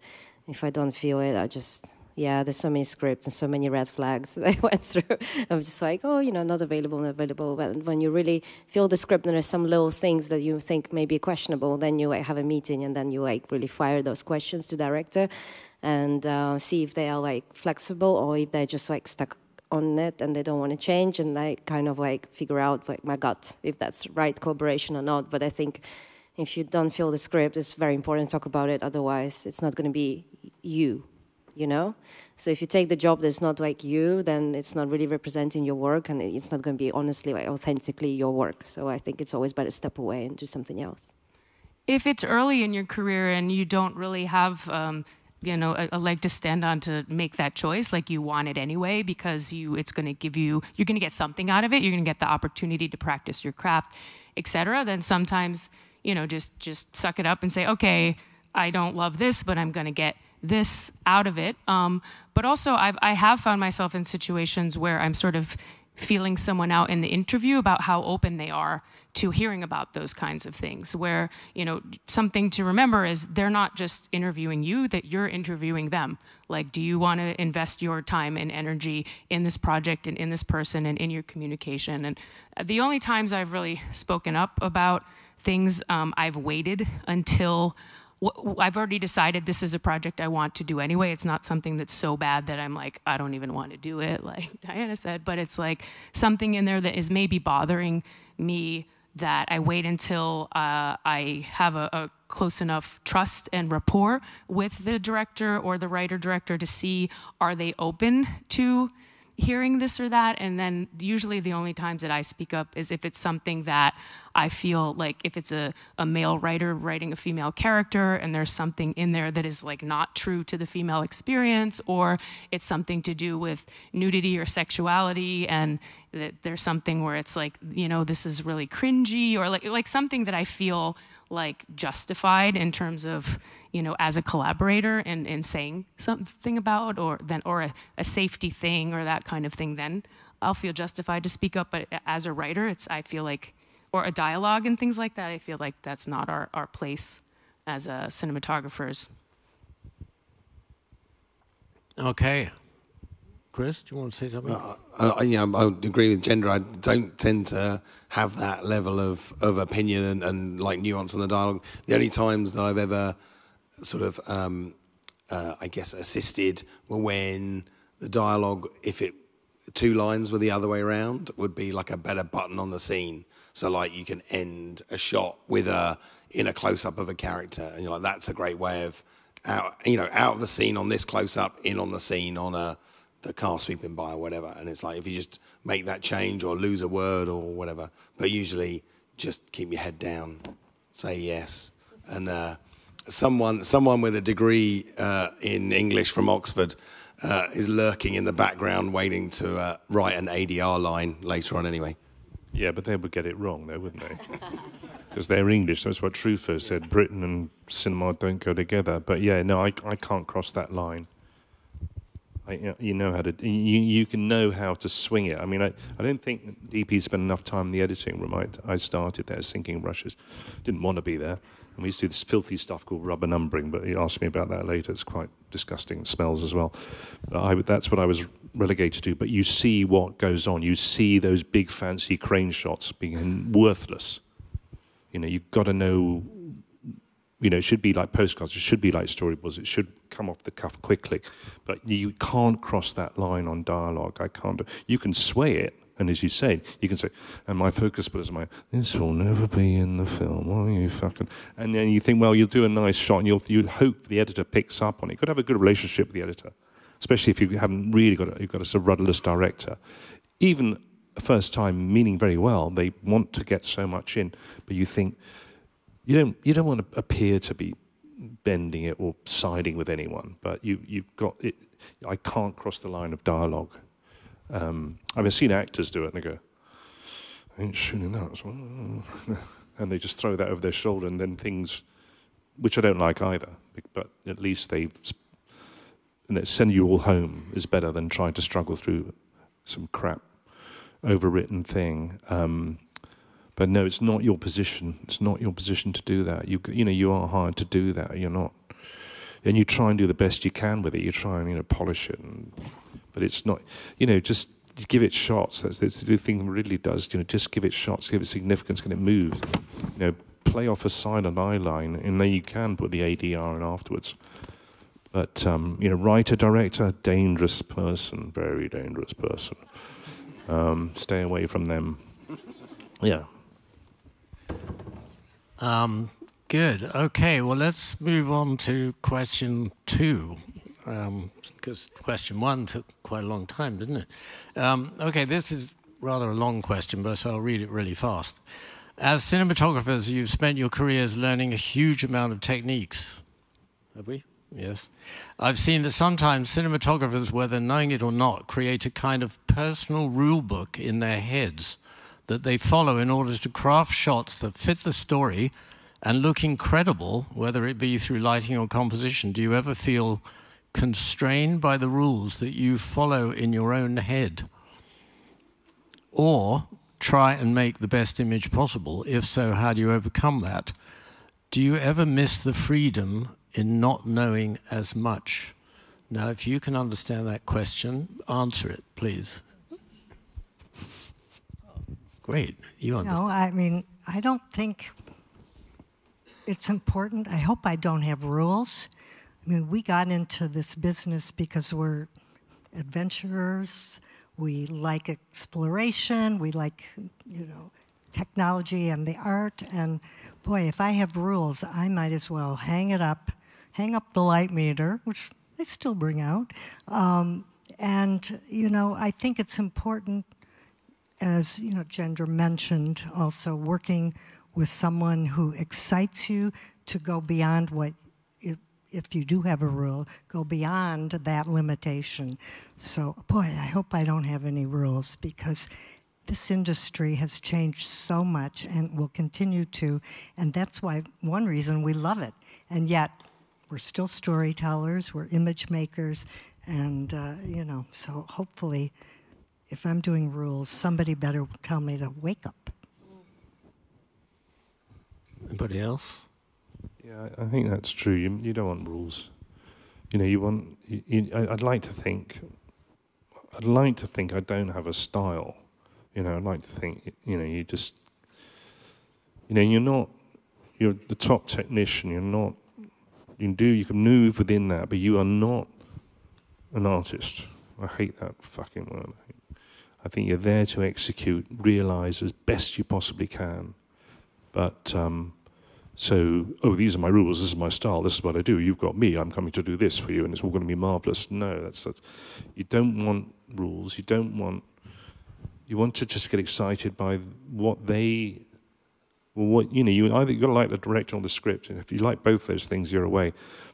if I don't feel it, I just, yeah, there's so many scripts and so many red flags that I went through. I'm just like, oh, you know, not available, not available. But when you really feel the script and there's some little things that you think may be questionable, then you like have a meeting and then you like really fire those questions to director and see if they are like flexible or if they're just like stuck on it and they don't want to change, and I kind of like figure out like my gut if that's right collaboration or not. But I think if you don't feel the script, it's very important to talk about it, otherwise it's not going to be you know? So if you take the job that's not like you, then it's not really representing your work and it's not going to be honestly like authentically your work. So I think it's always better to step away and do something else. If it's early in your career and you don't really have you know, a leg to stand on to make that choice, like you want it anyway, because it's going to give you, you're going to get something out of it, you're going to get the opportunity to practice your craft, etc. Then sometimes, you know, just suck it up and say, okay, I don't love this, but I'm going to get this out of it. But also I have found myself in situations where I'm sort of feeling someone out in the interview about how open they are to hearing about those kinds of things, where, you know, something to remember is they're not just interviewing you, that you're interviewing them. Like, do you want to invest your time and energy in this project and in this person and in your communication? And the only times I've really spoken up about things, I've waited until I've already decided this is a project I want to do anyway. It's not something that's so bad that I'm like, I don't even want to do it, like Diana said, but it's like something in there that is maybe bothering me, that I wait until I have a close enough trust and rapport with the director or the writer-director to see, are they open to hearing this or that? And then usually the only times that I speak up is if it's something that I feel like, if it's a male writer writing a female character and there's something in there that is like not true to the female experience, or it's something to do with nudity or sexuality, and that there's something where it's like, you know, this is really cringy, or like something that I feel like justified in terms of, you know, as a collaborator and saying something about, or a safety thing or that kind of thing, then I'll feel justified to speak up. But as a writer, I feel like, or a dialogue and things like that, I feel like that's not our place as cinematographers. Okay. Chris, do you want to say something? Yeah, I would agree with gender. I don't tend to have that level of opinion and like nuance on the dialogue. The only times that I've ever sort of, I guess, assisted were when the dialogue, if it 2 lines were the other way around, would be like a better button on the scene. So like you can end a shot with in a close-up of a character, and you're like, that's a great way of out of the scene on this close-up, in on the scene on the car sweeping by or whatever. And it's like, if you just make that change or lose a word or whatever, but usually just keep your head down, say yes. And someone with a degree in English from Oxford is lurking in the background waiting to write an ADR line later on anyway. Yeah, but they would get it wrong though, wouldn't they? Because they're English. That's what Truffaut said. Britain and cinema don't go together. But yeah, no, I can't cross that line. You know how to. You can know how to swing it. I mean, I don't think DP spent enough time in the editing room. I started there sinking rushes. Didn't want to be there. And we used to do this filthy stuff called rubber numbering, but you asked me about that later. It's quite disgusting. It smells as well. That's what I was relegated to. But you see what goes on. You see those big fancy crane shots being worthless. You know, you've got to know. You know, it should be like postcards. It should be like storyboards. It should come off the cuff quickly. But you can't cross that line on dialogue. I can't. You can sway it, and as you said, you can say, and my focus was this will never be in the film. Oh, you fucking. And then you think, well, you'll do a nice shot, and you'll hope the editor picks up on it. You've got to have a good relationship with the editor, especially if you haven't really you've got a sort of rudderless director. Even a first time, meaning very well, they want to get so much in, but you think. You don't want to appear to be bending it or siding with anyone, but you've got it. I can't cross the line of dialogue. I've seen actors do it, and they go, "I ain't shooting that," and they just throw that over their shoulder, and then things, which I don't like either. But at least they send you all home is better than trying to struggle through some crap, overwritten thing. But no, it's not your position. It's not your position to do that. You know, you are hired to do that. You're not, and you try and do the best you can with it. You try and polish it, but it's not. Just give it shots. That's the thing Ridley does. Just give it shots. Give it significance. Can it move? Play off a silent eye line, and then you can put the ADR in afterwards. But writer, director, dangerous person, very dangerous person. Stay away from them. Yeah. Good. Okay, well, let's move on to question 2, because question 1 took quite a long time, didn't it? Okay, this is rather a long question, but so I'll read it really fast. As cinematographers, you've spent your careers learning a huge amount of techniques. Have we? Yes. I've seen that sometimes cinematographers, whether knowing it or not, create a kind of personal rule book in their heads that they follow in order to craft shots that fit the story and look incredible, whether it be through lighting or composition. Do you ever feel constrained by the rules that you follow in your own head? Or try and make the best image possible? If so, how do you overcome that? Do you ever miss the freedom in not knowing as much? Now, if you can understand that question, answer it, please. Great, you understand. No, I mean, I don't think it's important. I hope I don't have rules. I mean, we got into this business because we're adventurers. We like exploration. We like, technology and the art. And boy, if I have rules, I might as well hang up the light meter, which I still bring out. I think it's important, as Gendra mentioned, also working with someone who excites you to go beyond what, if you do have a rule, go beyond that limitation. So, boy, I hope I don't have any rules, because this industry has changed so much and will continue to, and that's why one reason we love it. And yet, we're still storytellers, we're image makers, and, so hopefully, if I'm doing rules, somebody better tell me to wake up. Anybody else? Yeah, I think that's true. You don't want rules. You want. I'd like to think I don't have a style. I'd like to think. You just. You're not. You're the top technician. You're not. You can move within that, but you are not an artist. I hate that fucking word. I think you're there to execute, realize as best you possibly can. But these are my rules, this is my style, this is what I do, you've got me, I'm coming to do this for you, and it's all going to be marvelous. No, that's you don't want rules, you want to just get excited by what you either got to like the director or the script, and if you like both those things, you're away.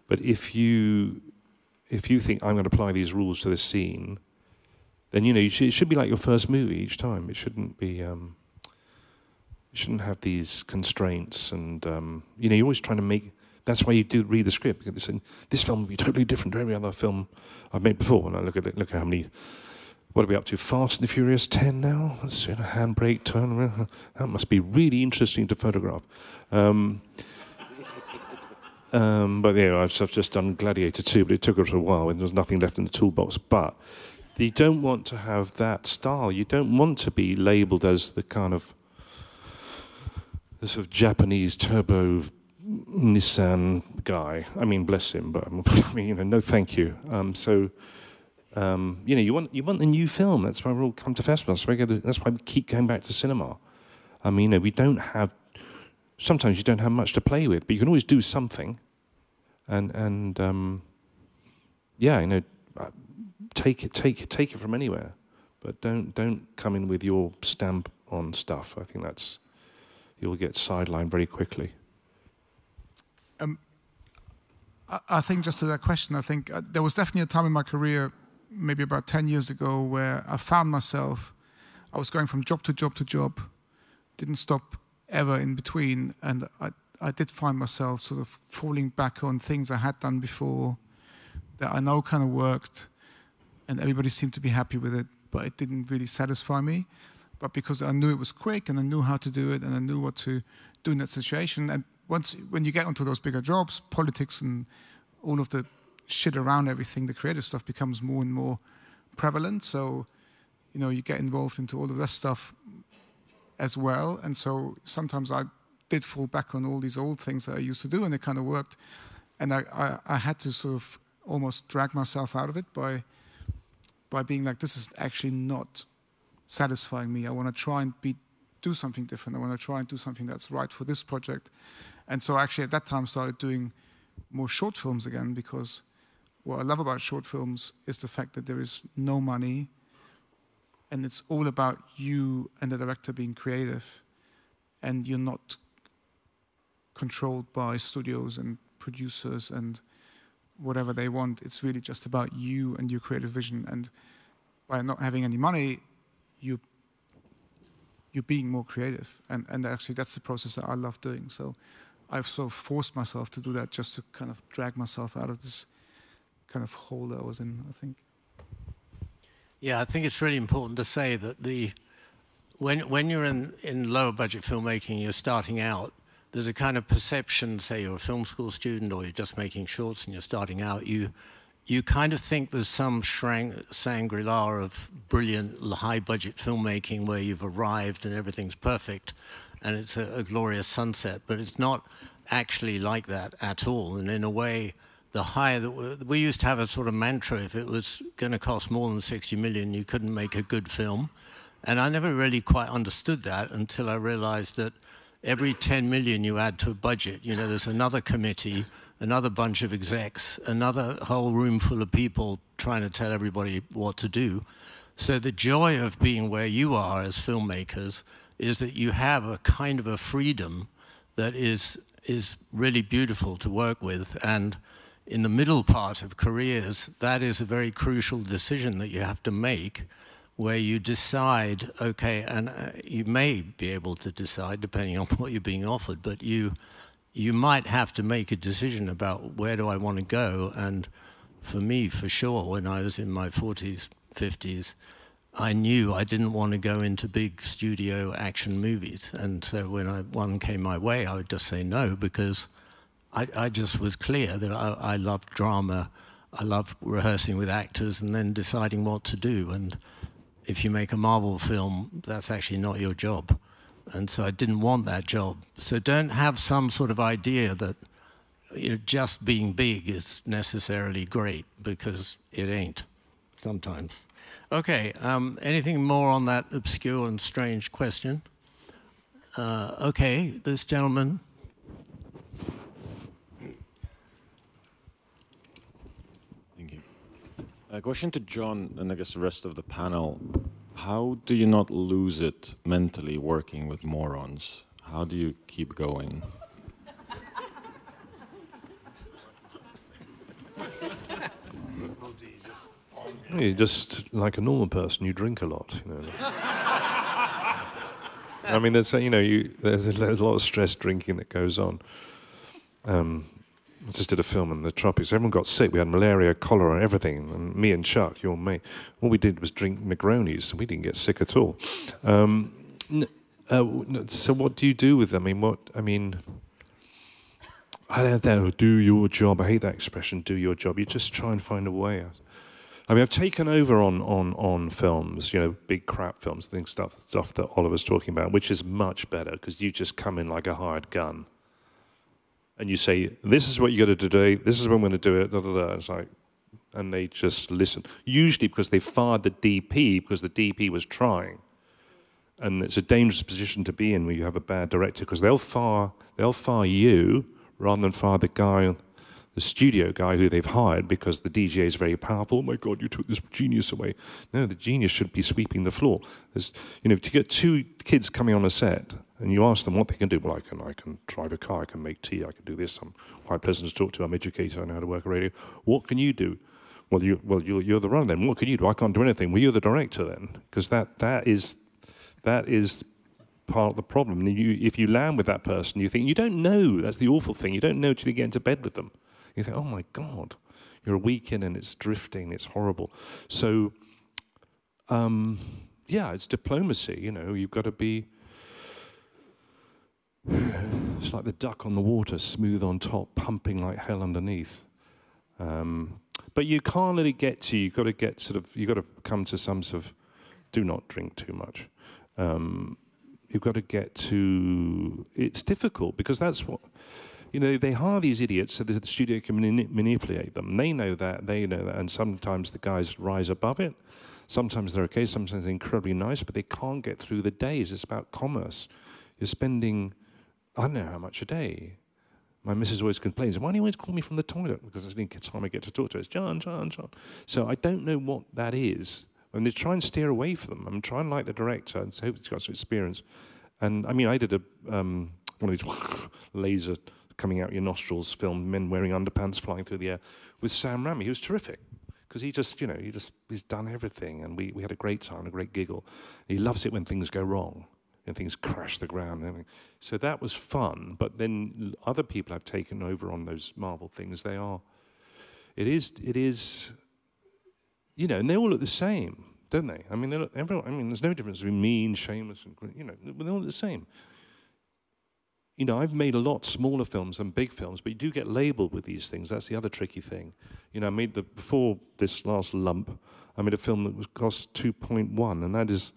But if you think I'm going to apply these rules to this scene, then it should be like your first movie each time. It shouldn't be. You shouldn't have these constraints, and you're always trying to make. That's why you do read the script, because this film will be totally different to every other film I've made before. And I look at how many. What are we up to? Fast and the Furious 10 now. That's a handbrake turn. That must be really interesting to photograph. But yeah, I've just done Gladiator 2, but it took us a while, and there was nothing left in the toolbox. But you don't want to have that style. You don't want to be labelled as the kind of the sort of Japanese turbo Nissan guy. I mean, bless him, but no, thank you. You want a new film. That's why we all come to festivals. That's why we keep going back to cinema. We don't have. Sometimes you don't have much to play with, but you can always do something. Take it from anywhere, but don't come in with your stamp on stuff. I think you'll get sidelined very quickly. I think just to that question, I think there was definitely a time in my career, maybe about 10 years ago, where I found myself, I was going from job to job to job, didn't stop ever in between, and I did find myself sort of falling back on things I had done before that I know kind of worked, and everybody seemed to be happy with it, but it didn't really satisfy me. but because I knew it was quick and I knew how to do it and I knew what to do in that situation. And when you get onto those bigger jobs, politics and all of the shit around everything, the creative stuff becomes more and more prevalent. So, you get involved into all of that stuff as well. And so sometimes I did fall back on all these old things that I used to do, and it kind of worked. And I had to sort of almost drag myself out of it by being like, this is actually not satisfying me. I want to try and do something different. I want to try and do something that's right for this project. And so actually at that time started doing more short films again, because what I love about short films is the fact that there is no money, and it's all about you and the director being creative, and you're not controlled by studios and producers and whatever they want. It's really just about you and your creative vision. And by not having any money, you're being more creative. And actually that's the process that I love doing. So I've sort of forced myself to do that just to kind of drag myself out of this kind of hole that I was in, I think. Yeah, I think it's really important to say that when you're in lower budget filmmaking, you're starting out, there's a kind of perception, say you're a film school student or you're just making shorts and you're starting out, you kind of think there's some Shangri-La of brilliant high budget filmmaking where you've arrived and everything's perfect and it's a glorious sunset, but it's not actually like that at all. And in a way, the higher that we used to have a sort of mantra, if it was going to cost more than 60 million, you couldn't make a good film. And I never really quite understood that until I realized that every 10 million you add to a budget, there's another committee, another bunch of execs, another whole room full of people trying to tell everybody what to do. So the joy of being where you are as filmmakers is that you have a kind of a freedom that is really beautiful to work with. And in the middle part of careers, that is a very crucial decision that you have to make, where you decide, okay, and you may be able to decide depending on what you're being offered, but you might have to make a decision about where do I want to go. And for me, for sure, when I was in my 40s, 50s, I knew I didn't want to go into big studio action movies. And so when one came my way, I would just say no, because I just was clear that I loved drama, I loved rehearsing with actors and then deciding what to do. And if you make a Marvel film, that's actually not your job. And so I didn't want that job. So don't have some sort of idea that just being big is necessarily great, because it ain't sometimes. Okay, anything more on that obscure and strange question? Okay, this gentleman. Thank you. A question to John and I guess the rest of the panel. How do you not lose it mentally working with morons? How do you keep going? You're just like a normal person. You drink a lot. I mean, there's a lot of stress drinking that goes on. I just did a film in the tropics. Everyone got sick. We had malaria, cholera, everything. And me and Chuck, your mate, all we did was drink Negronis. We didn't get sick at all. So what do you do with them? I don't know. Do your job. I hate that expression. Do your job. You just try and find a way. I've taken over on films, big crap films, stuff that Oliver's talking about, which is much better because you just come in like a hired gun. And you say, this is what you got to do today, this is when I'm going to do it, da, da, da. It's like, and they just listen. Usually because they fired the DP because the DP was trying. And it's a dangerous position to be in where you have a bad director, because they'll fire you rather than fire the studio guy who they've hired because the DGA is very powerful. Oh my God, you took this genius away. No, the genius should be sweeping the floor. There's, to get two kids coming on a set and you ask them what they can do. Well, I can drive a car, I can make tea, I can do this. I'm quite pleasant to talk to. I'm educated. I know how to work a radio. What can you do? Well, you're the runner then. What can you do? I can't do anything. Well, you're the director then, because that is part of the problem. If you land with that person, you think you don't know. That's the awful thing. You don't know till you get into bed with them. You think, oh my God, you're a week in and it's drifting, it's horrible. So yeah, it's diplomacy. You know, you've got to be. It's like the duck on the water, smooth on top, pumping like hell underneath. But you can't let it get to you. You've got to get sort of. You've got to come to some sort of. Do not drink too much. You've got to get to. It's difficult because that's what. You know, they hire these idiots so that the studio can manipulate them. They know that, and sometimes the guys rise above it. Sometimes they're okay, sometimes they're incredibly nice, but they can't get through the days. It's about commerce. You're spending, I don't know how much a day. My missus always complains, why do you always call me from the toilet? Because it's the only time I get to talk to her. It's John. So I don't know what that is. And they try and steer away from them. I'm trying to like the director and hope he's got some experience. And I mean, I did one of these laser coming out your nostrils film, men wearing underpants flying through the air with Sam Raimi. He was terrific because he just, you know, he's done everything, and we had a great time, a great giggle. He loves it when things go wrong and things crash the ground and everything. So that was fun. But then other people have taken over on those Marvel things. It is, you know, and they all look the same, don't they? I mean, there's no difference between me and Seamus and, you know, they all look the same. You know, I've made a lot smaller films than big films, but you do get labeled with these things. That's the other tricky thing. You know, before this last lump, I made a film that cost 2.1, and that is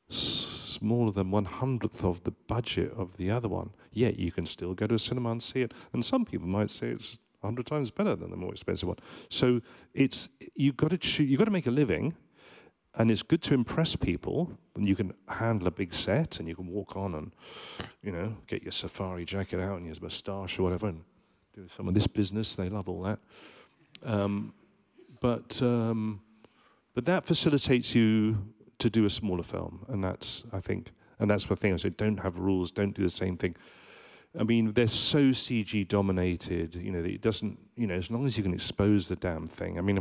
smaller than 1/100th of the budget of the other one. Yet you can still go to a cinema and see it. And some people might say it's 100 times better than the more expensive one. So you've got to make a living. And it's good to impress people, and you can handle a big set, and you can walk on and, you know, get your safari jacket out and your moustache or whatever, and do some of this business. They love all that. But that facilitates you to do a smaller film, and that's, I think, and that's the thing. I said, don't have rules, don't do the same thing. I mean, they're so CG dominated, you know, that it doesn't, you know, as long as you can expose the damn thing. I mean,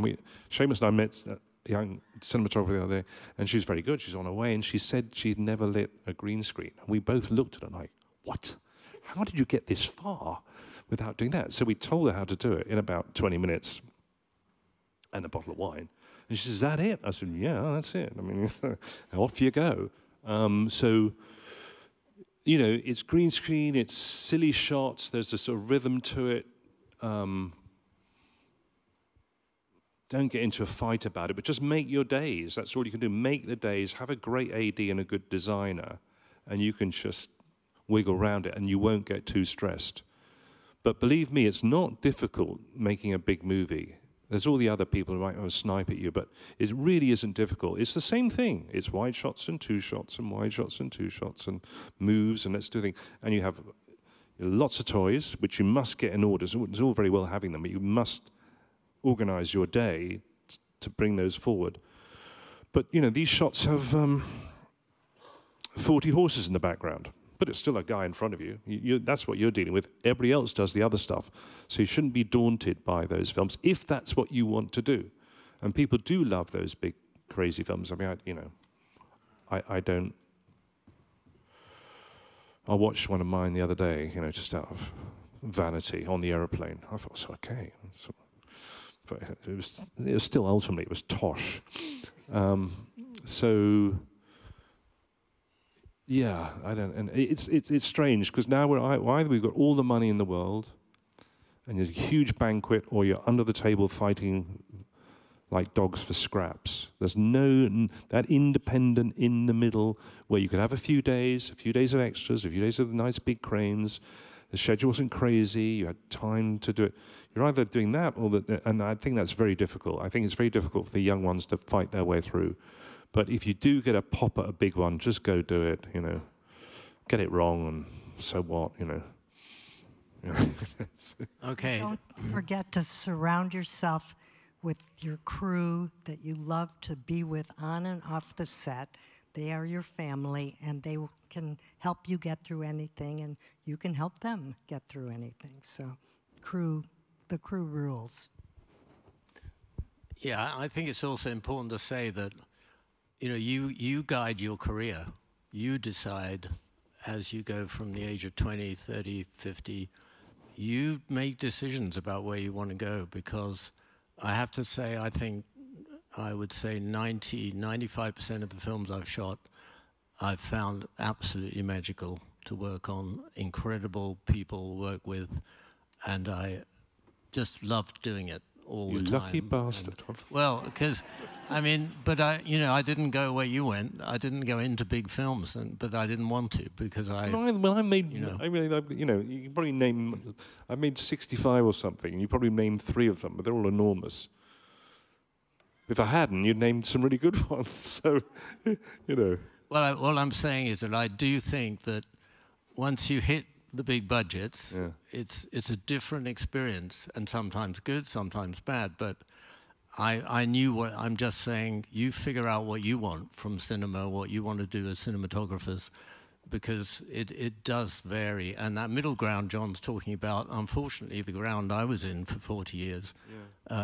Seamus and I met young cinematographer the other day, and she's very good. She's on her way, and she said she'd never lit a green screen. And we both looked at her like, what? How did you get this far without doing that? So we told her how to do it in about 20 minutes and a bottle of wine. And she says, is that it? I said, yeah, that's it. I mean, off you go. So, you know, it's green screen, it's silly shots, there's a sort of rhythm to it. Don't get into a fight about it, but just make your days. That's all you can do. Make the days, have a great AD and a good designer, and you can just wiggle around it, and you won't get too stressed. But believe me, it's not difficult making a big movie. There's all the other people who might snipe at you, but it really isn't difficult. It's the same thing. It's wide shots and two shots and wide shots and two shots and moves, and let's do things. And you have lots of toys, which you must get in order. It's all very well having them, but you must organize your day to bring those forward. But, you know, these shots have 40 horses in the background, but it's still a guy in front of you. That's what you're dealing with. Everybody else does the other stuff. So you shouldn't be daunted by those films, if that's what you want to do. And people do love those big, crazy films. I mean, I don't... I watched one of mine the other day, you know, just out of vanity on the aeroplane. I thought, it's okay. But it was still, ultimately, it was tosh. So, yeah, I don't, and it's strange, because now either we've got all the money in the world, and there's a huge banquet, or you're under the table fighting like dogs for scraps. There's no, that independent in the middle, where you could have a few days of extras, a few days of nice big cranes. The schedule wasn't crazy, you had time to do it. You're either doing that or that, and I think that's very difficult. I think it's very difficult for the young ones to fight their way through. But if you do get a pop at a big one, just go do it, you know. Get it wrong, and so what, you know. Okay. Don't forget to surround yourself with your crew that you love to be with on and off the set. They are your family, and they can help you get through anything, and you can help them get through anything. So the crew rules. Yeah, I think it's also important to say that, you know, you guide your career. You decide as you go from the age of 20, 30, 50, you make decisions about where you want to go, because I have to say, I think I would say 95% of the films I've shot, I've found absolutely magical to work on, incredible people to work with, and I just loved doing it all the time. You lucky bastard. Well, because, I mean, but I didn't go where you went. I didn't go into big films, but I didn't want to because I. Well, I made, you can probably name. I made 65 or something, and you probably named 3 of them, but they're all enormous. If I hadn't, you'd named some really good ones. So, Well, all I'm saying is that I do think that once you hit the big budgets, it's a different experience, and sometimes good, sometimes bad. But I knew what I'm just saying. You figure out what you want from cinema, what you want to do as cinematographers, because it does vary. And that middle ground John's talking about, unfortunately, the ground I was in for 40 years.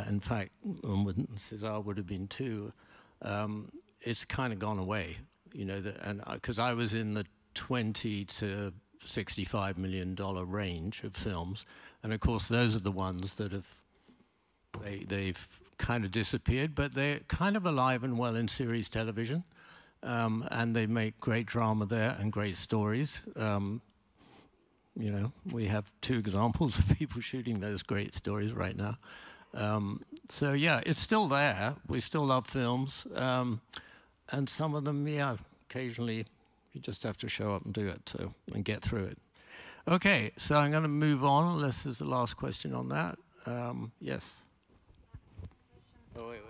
In fact, Cesar would have been too. It's kind of gone away, and because I was in the 20 to $65 million range of films, and of course those are the ones that they've kind of disappeared, but they're kind of alive and well in series television, and they make great drama there and great stories. We have 2 examples of people shooting those great stories right now. So yeah, it's still there. We still love films, and some of them, occasionally. You just have to show up and do it and get through it. Okay, so I'm going to move on, unless there's a last question on that. Yes. Oh, wait.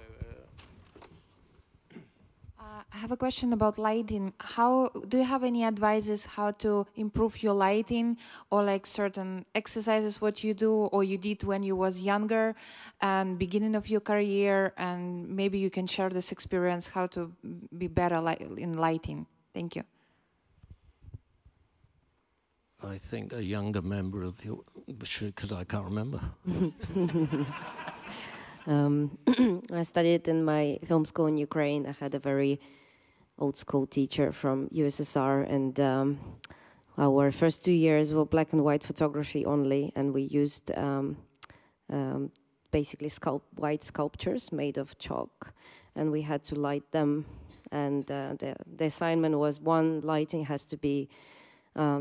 I have a question about lighting. How do you have any advices how to improve your lighting, or like certain exercises what you do or you did when you was younger and beginning of your career, and maybe you can share this experience how to be better in lighting. Thank you. I think a younger member of the, because I can't remember. I studied in my film school in Ukraine. I had a very old school teacher from USSR, and our first 2 years were black and white photography only, and we used basically white sculptures made of chalk, and we had to light them. And the assignment was, one lighting has to be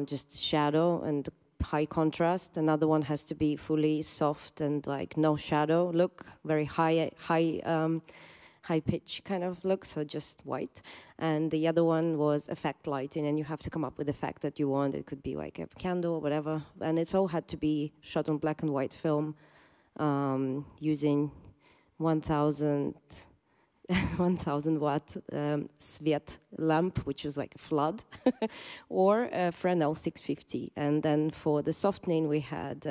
just shadow and high contrast. Another one has to be fully soft and like no shadow look, very high pitch kind of look, so just white. And the other one was effect lighting, and you have to come up with the effect that you want. It could be like a candle or whatever, and it's all had to be shot on black and white film using 1,000 watt Svet lamp, which is like a flood, or a Fresnel 650. And then for the softening, we had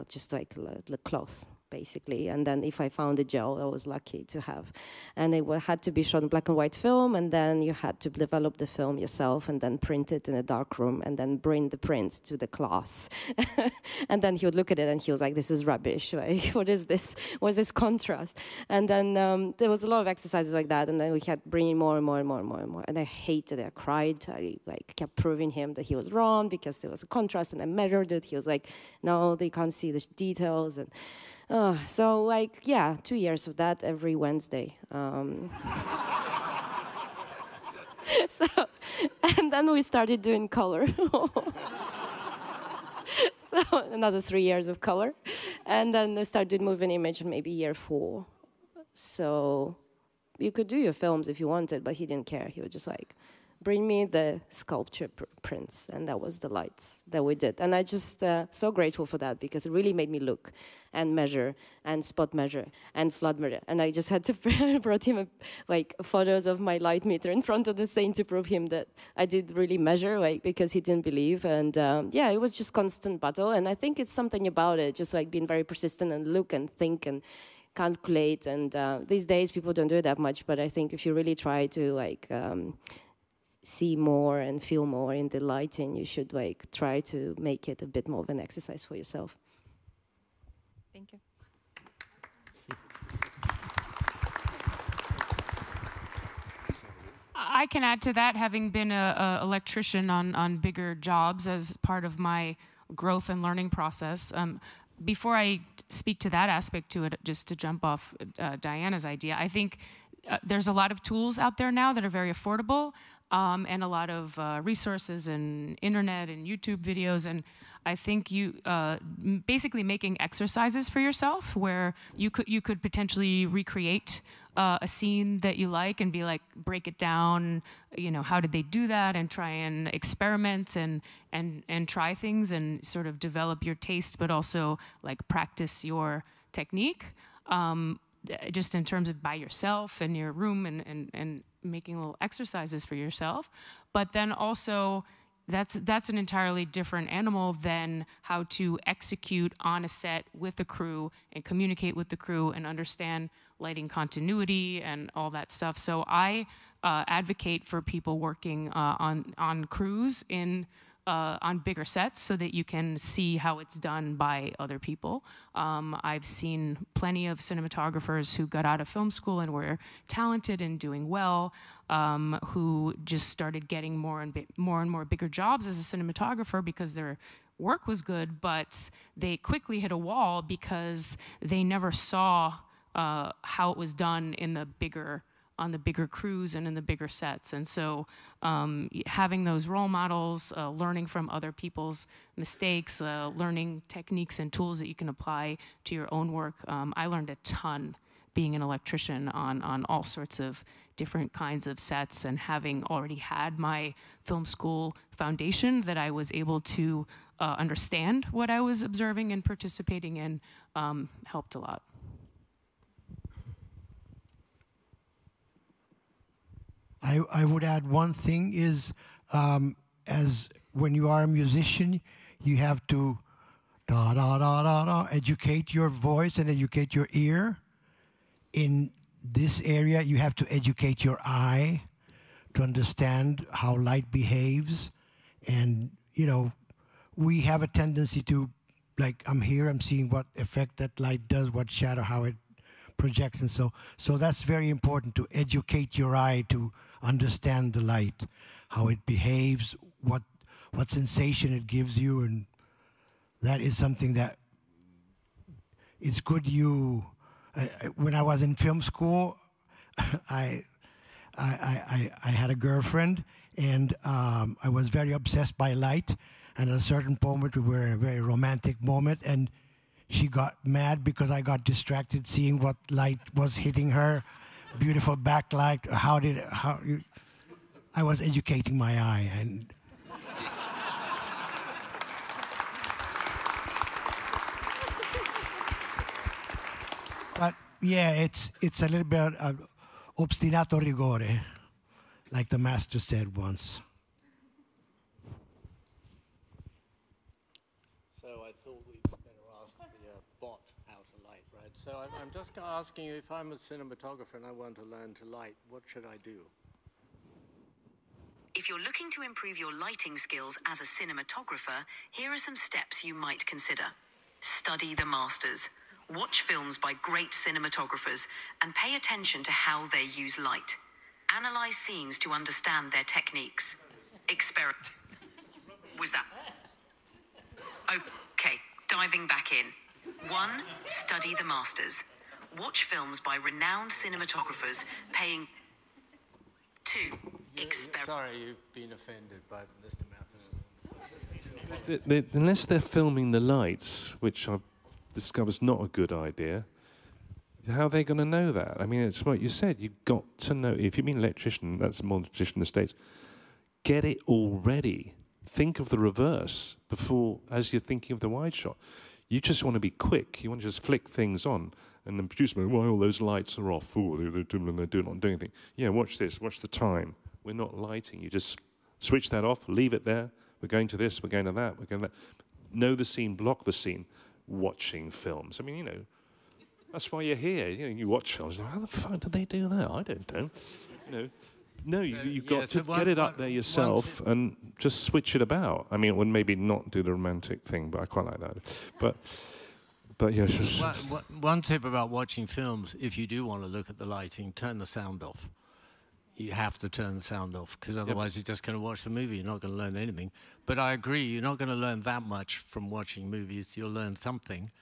just like the cloth, basically. And then if I found a gel, I was lucky to have. And it had to be shot in black and white film, and then you had to develop the film yourself and then print it in a dark room and then bring the prints to the class. And then he would look at it and he was like, this is rubbish. Like, what is this? What's this contrast? And then there was a lot of exercises like that, and then we kept bringing more and more and more and more and more. And I hated it. I cried. I kept proving him that he was wrong because there was a contrast, and I measured it. He was like, no, they can't see the details. And so 2 years of that every Wednesday. And then we started doing color. So another 3 years of color. And then I started moving image maybe year 4. So you could do your films if you wanted, but he didn't care. He was just like, bring me the sculpture prints, and that was the lights that we did. And I just so grateful for that, because it really made me look and measure and spot measure and flood measure. And I just had to brought him photos of my light meter in front of the thing to prove him that I did really measure, because he didn't believe. And it was just constant battle. And I think it's something about it, just like being very persistent and look and think and calculate. And these days people don't do it that much, but I think if you really try to see more and feel more in the lighting, you should try to make it a bit more of an exercise for yourself. Thank you. I can add to that, having been an electrician on bigger jobs as part of my growth and learning process. before I speak to that aspect to it, just to jump off Diana's idea, I think there's a lot of tools out there now that are very affordable, and a lot of resources and internet and YouTube videos. And I think you basically making exercises for yourself where you could potentially recreate a scene that you like and be like, break it down, you know, how did they do that, and try and experiment and try things and sort of develop your taste, but also like practice your technique, just in terms of by yourself in your room and making little exercises for yourself. But then also that's an entirely different animal than how to execute on a set with the crew and communicate with the crew and understand lighting continuity and all that stuff. So I advocate for people working on crews on bigger sets so that you can see how it's done by other people. I've seen plenty of cinematographers who got out of film school and were talented and doing well, who just started getting more and more bigger jobs as a cinematographer because their work was good, but they quickly hit a wall because they never saw how it was done on the bigger crews and in the bigger sets. And so having those role models, learning from other people's mistakes, learning techniques and tools that you can apply to your own work. I learned a ton being an electrician on all sorts of different kinds of sets, and having already had my film school foundation that I was able to understand what I was observing and participating in helped a lot. I would add one thing is, as when you are a musician, you have to educate your voice and educate your ear. In this area, you have to educate your eye to understand how light behaves. And, you know, we have a tendency to, like, I'm here, I'm seeing what effect that light does, what shadow, how it projects, and so that's very important, to educate your eye to understand the light, how it behaves, what sensation it gives you, and that is something that it's good you. When I was in film school, I had a girlfriend, and I was very obsessed by light. And at a certain moment, we were in a very romantic moment, and she got mad because I got distracted seeing what light was hitting her, beautiful backlight. I was educating my eye, and but yeah, it's a little bit obstinato rigore, like the master said once. So I'm just asking you, if I'm a cinematographer and I want to learn to light, what should I do? If you're looking to improve your lighting skills as a cinematographer, here are some steps you might consider. Study the masters. Watch films by great cinematographers and pay attention to how they use light. Analyze scenes to understand their techniques. Experiment. Was that? Okay, diving back in. 1. Study the masters. Watch films by renowned cinematographers, paying. 2. Experiment. Sorry, you've been offended by Mr. Matheson. Unless they're filming the lights, which I've discovered is not a good idea, how are they going to know that? I mean, it's what you said. You've got to know. If you mean electrician, that's more electrician in the States. Get it all ready. Think of the reverse before, as you're thinking of the wide shot. You just want to be quick. You want to just flick things on. And the producer, why all those lights are off? Oh, they're not doing anything. Yeah, watch this. Watch the time. We're not lighting. You just switch that off, leave it there. We're going to this, we're going to that, we're going to that. Know the scene, block the scene. Watching films. I mean, you know, that's why you're here. You know, you watch films. How the fuck did they do that? I don't know. You know. No, you've got to get it up there yourself and just switch it about. I mean, it would maybe not do the romantic thing, but I quite like that. But yeah, just one tip about watching films: if you do want to look at the lighting, turn the sound off. You have to turn the sound off, because otherwise you're just going to watch the movie. You're not going to learn anything. But I agree, you're not going to learn that much from watching movies. You'll learn something,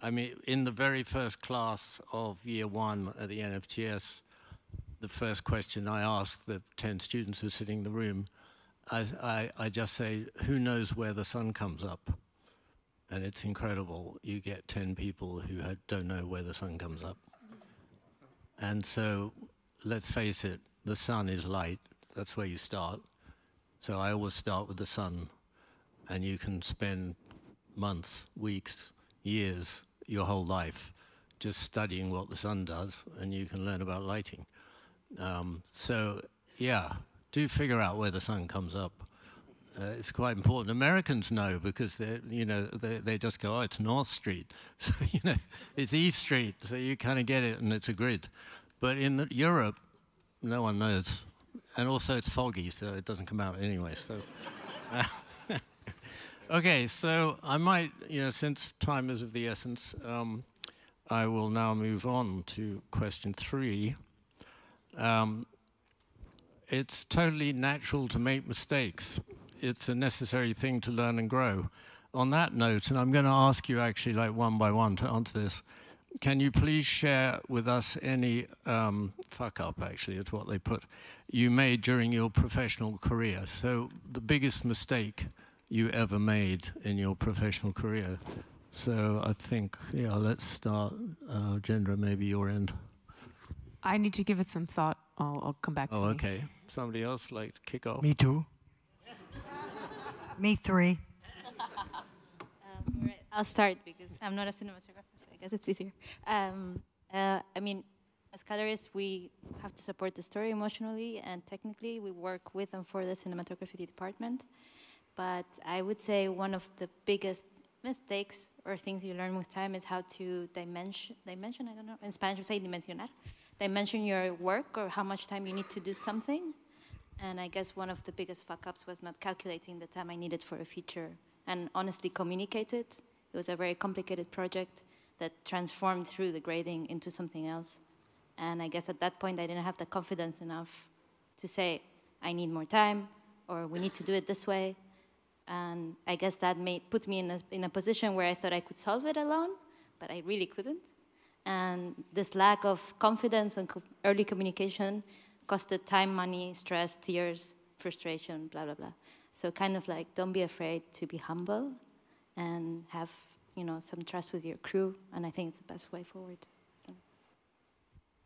I mean, in the very first class of year 1 at the NFTS, the first question I ask the 10 students who are sitting in the room, I just say, who knows where the sun comes up? And it's incredible. You get 10 people who don't know where the sun comes up. And so, let's face it, the sun is light. That's where you start. So I always start with the sun. And you can spend months, weeks, years, your whole life just studying what the sun does, and you can learn about lighting. So, yeah, do figure out where the sun comes up. It's quite important. Americans know because they just go, oh, it's North Street. So, it's East Street. So you kind of get it, and it's a grid. But in Europe, no one knows. And also it's foggy, so it doesn't come out anyway. So, okay, so I might, since time is of the essence, I will now move on to question 3. It's totally natural to make mistakes. It's a necessary thing to learn and grow. On that note, and I'm going to ask you actually like one by one to answer this, can you please share with us any fuck-up, actually, is what they put, you made during your professional career? So the biggest mistake you ever made in your professional career. So I think, yeah, let's start, Jendra, maybe your end. I need to give it some thought. I'll come back to you. Oh, okay. Somebody else like to kick off? Me too. Me 3. All right, I'll start because I'm not a cinematographer, so I guess it's easier. I mean, as colorists, we have to support the story emotionally and technically. We work with and for the cinematography department. But I would say one of the biggest mistakes or things you learn with time is how to dimension, I don't know, in Spanish we say dimensionar, dimension your work or how much time you need to do something. And I guess one of the biggest fuck-ups was not calculating the time I needed for a feature and honestly communicate it. It was a very complicated project that transformed through the grading into something else. And I guess at that point I didn't have the confidence enough to say, I need more time, or we need to do it this way. And I guess that put me in a position where I thought I could solve it alone, but I really couldn't. And this lack of confidence and early communication costed time, money, stress, tears, frustration, blah, blah, blah. So kind of like, don't be afraid to be humble and have, some trust with your crew. And I think it's the best way forward.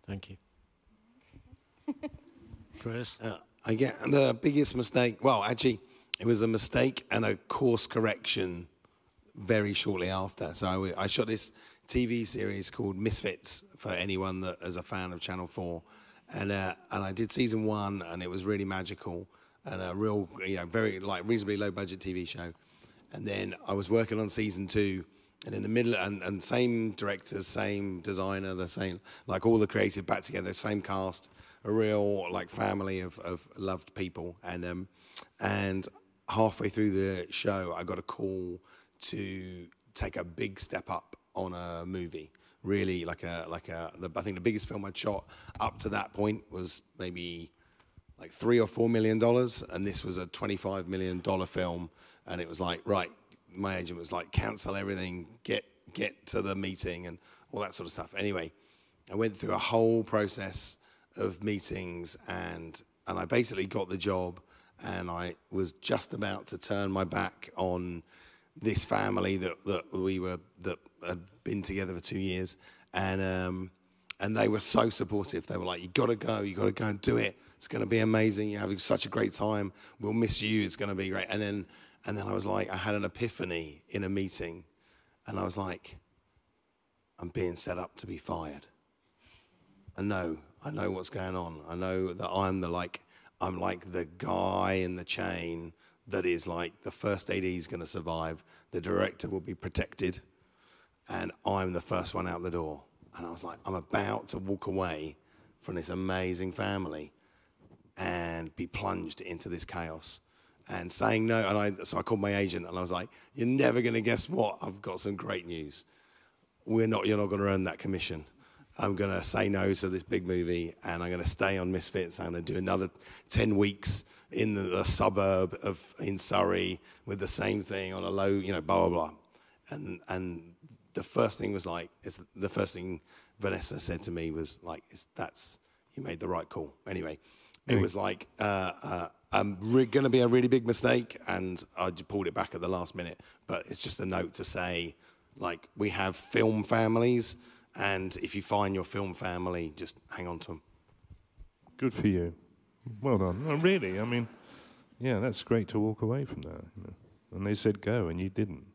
Thank you. Chris? I get the biggest mistake, well, actually, it was a mistake and a course correction very shortly after. So I shot this TV series called Misfits for anyone that is a fan of Channel 4. And I did season 1, and it was really magical and a real, very reasonably low budget TV show. And then I was working on season 2, and in the middle, and same directors, same designer, the same, all the creative back together, same cast, a real family of loved people. And halfway through the show, I got a call to take a big step up on a movie. Really, I think the biggest film I'd shot up to that point was maybe $3 or $4 million, and this was a $25 million film. And it was right, my agent was cancel everything, get to the meeting, and all that sort of stuff. Anyway, I went through a whole process of meetings, and I basically got the job. And I was just about to turn my back on this family that had been together for 2 years, and they were so supportive. They were like, "You got to go and do it. It's going to be amazing. You're having such a great time. We'll miss you. It's going to be great." And then I was like, I had an epiphany in a meeting, and I was like, I'm being set up to be fired. I know what's going on. I know that I'm the guy in the chain that is the first AD is going to survive, the director will be protected, and I'm the first one out the door. And I was like, I'm about to walk away from this amazing family and be plunged into this chaos. And saying no, so I called my agent and I was like, you're never going to guess what, I've got some great news. You're not going to earn that commission. I'm going to say no to this big movie, and I'm going to stay on Misfits. I'm going to do another 10 weeks in the suburb in Surrey with the same thing on a low, blah, blah, blah. And the first thing was like, the first thing Vanessa said to me was like, you made the right call. Anyway, it was like, going to be a really big mistake, and I pulled it back at the last minute. But it's just a note to say, like, we have film families, and if you find your film family, just hang on to them. Good for you. Well done. No, really, I mean, yeah, that's great to walk away from that. You know. And they said go, and you didn't.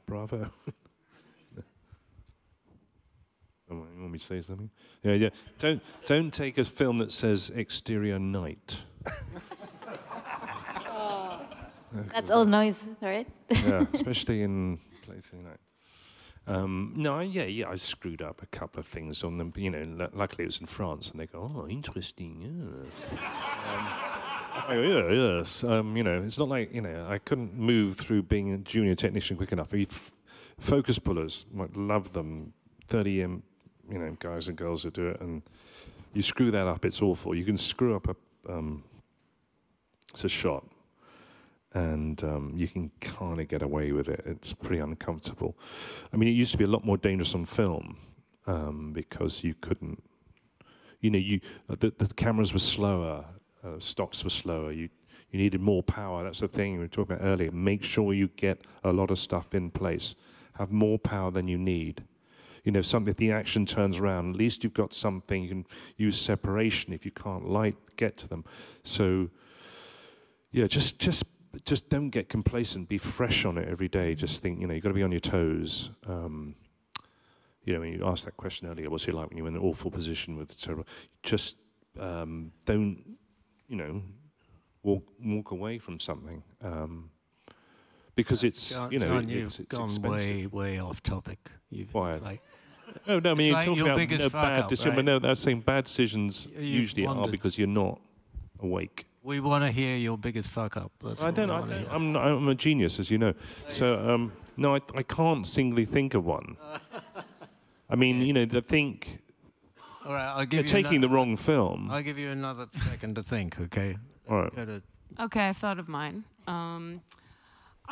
Bravo. You want me to say something? Yeah. Don't take a film that says exterior night. That's all noise, right? Yeah, especially in places like. I screwed up a couple of things on them. You know, luckily it was in France, and they go, "Oh, interesting." Yeah. Yes. You know, it's not like I couldn't move through being a junior technician quick enough. Focus pullers, love them. 30 guys and girls who do it, and you screw that up, it's awful. You can screw up it's a shot, and you can kind of get away with it. It's pretty uncomfortable. I mean, it used to be a lot more dangerous on film because you couldn't, the cameras were slower, stocks were slower. You needed more power. That's the thing we were talking about earlier. Make sure you get a lot of stuff in place. Have more power than you need. Something, if the action turns around, at least you've got something. You can use separation if you can't get to them. So, yeah, just don't get complacent. Be fresh on it every day. Just think, you've got to be on your toes. When you asked that question earlier, what's it like when you're in an awful position with terrible? Just don't, walk away from something. Because it's, John, it's gone expensive. way off topic. Why? Like, I mean, you're like talking your about biggest bad decisions. right? No, I was saying bad decisions usually are wondered. because you're not awake. We want to hear your biggest fuck up. That's what we wanna hear. I'm a genius, as you know. So, no, I can't singly think of one. I mean, I think All right, I'll give you taking the wrong film. I'll give you another second to think, okay? All right. Okay, I thought of mine.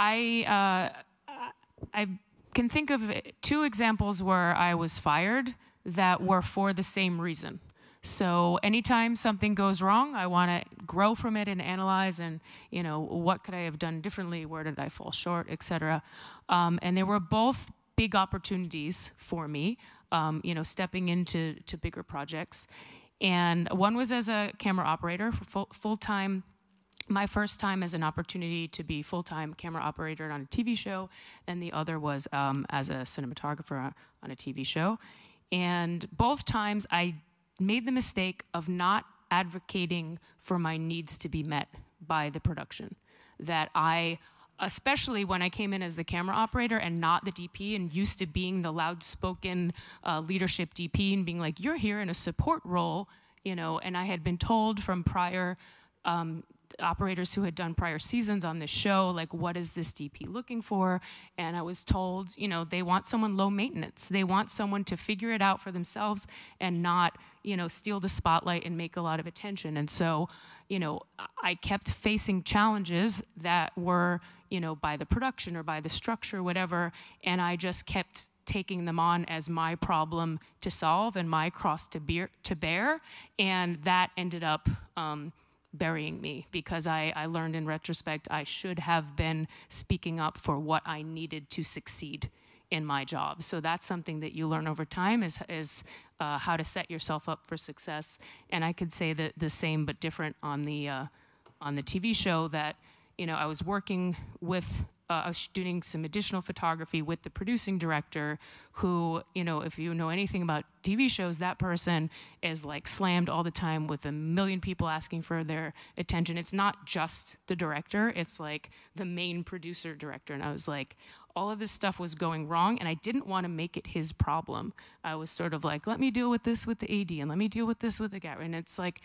I can think of 2 examples where I was fired that were for the same reason. So anytime something goes wrong, I want to grow from it and analyze and, what could I have done differently? Where did I fall short, etc. And they were both big opportunities for me, stepping into bigger projects. And one was as a camera operator, full-time. My first time as an opportunity to be full-time camera operator on a TV show, and the other was as a cinematographer on a TV show. And both times I made the mistake of not advocating for my needs to be met by the production. That especially when I came in as the camera operator and not the DP, and used to being the loud-spoken leadership DP and being like, you're here in a support role, and I had been told from prior operators who had done prior seasons on this show, like, what is this DP looking for? And I was told, they want someone low maintenance. They want someone to figure it out for themselves and not, steal the spotlight and make a lot of attention. And so, I kept facing challenges that were, by the production or by the structure, whatever, and I just kept taking them on as my problem to solve and my cross to bear, and that ended up burying me, because I learned in retrospect I should have been speaking up for what I needed to succeed in my job. So that's something that you learn over time, is how to set yourself up for success. And I could say that the same but different on the TV show, that I was working with I was doing some additional photography with the producing director, who, if you know anything about TV shows, that person is like slammed all the time with a million people asking for their attention. It's not just the director, it's like the main producer director. And I was like, all of this stuff was going wrong, and I didn't want to make it his problem. I was sort of like, let me deal with this with the AD, and let me deal with this with the guy. And it's like,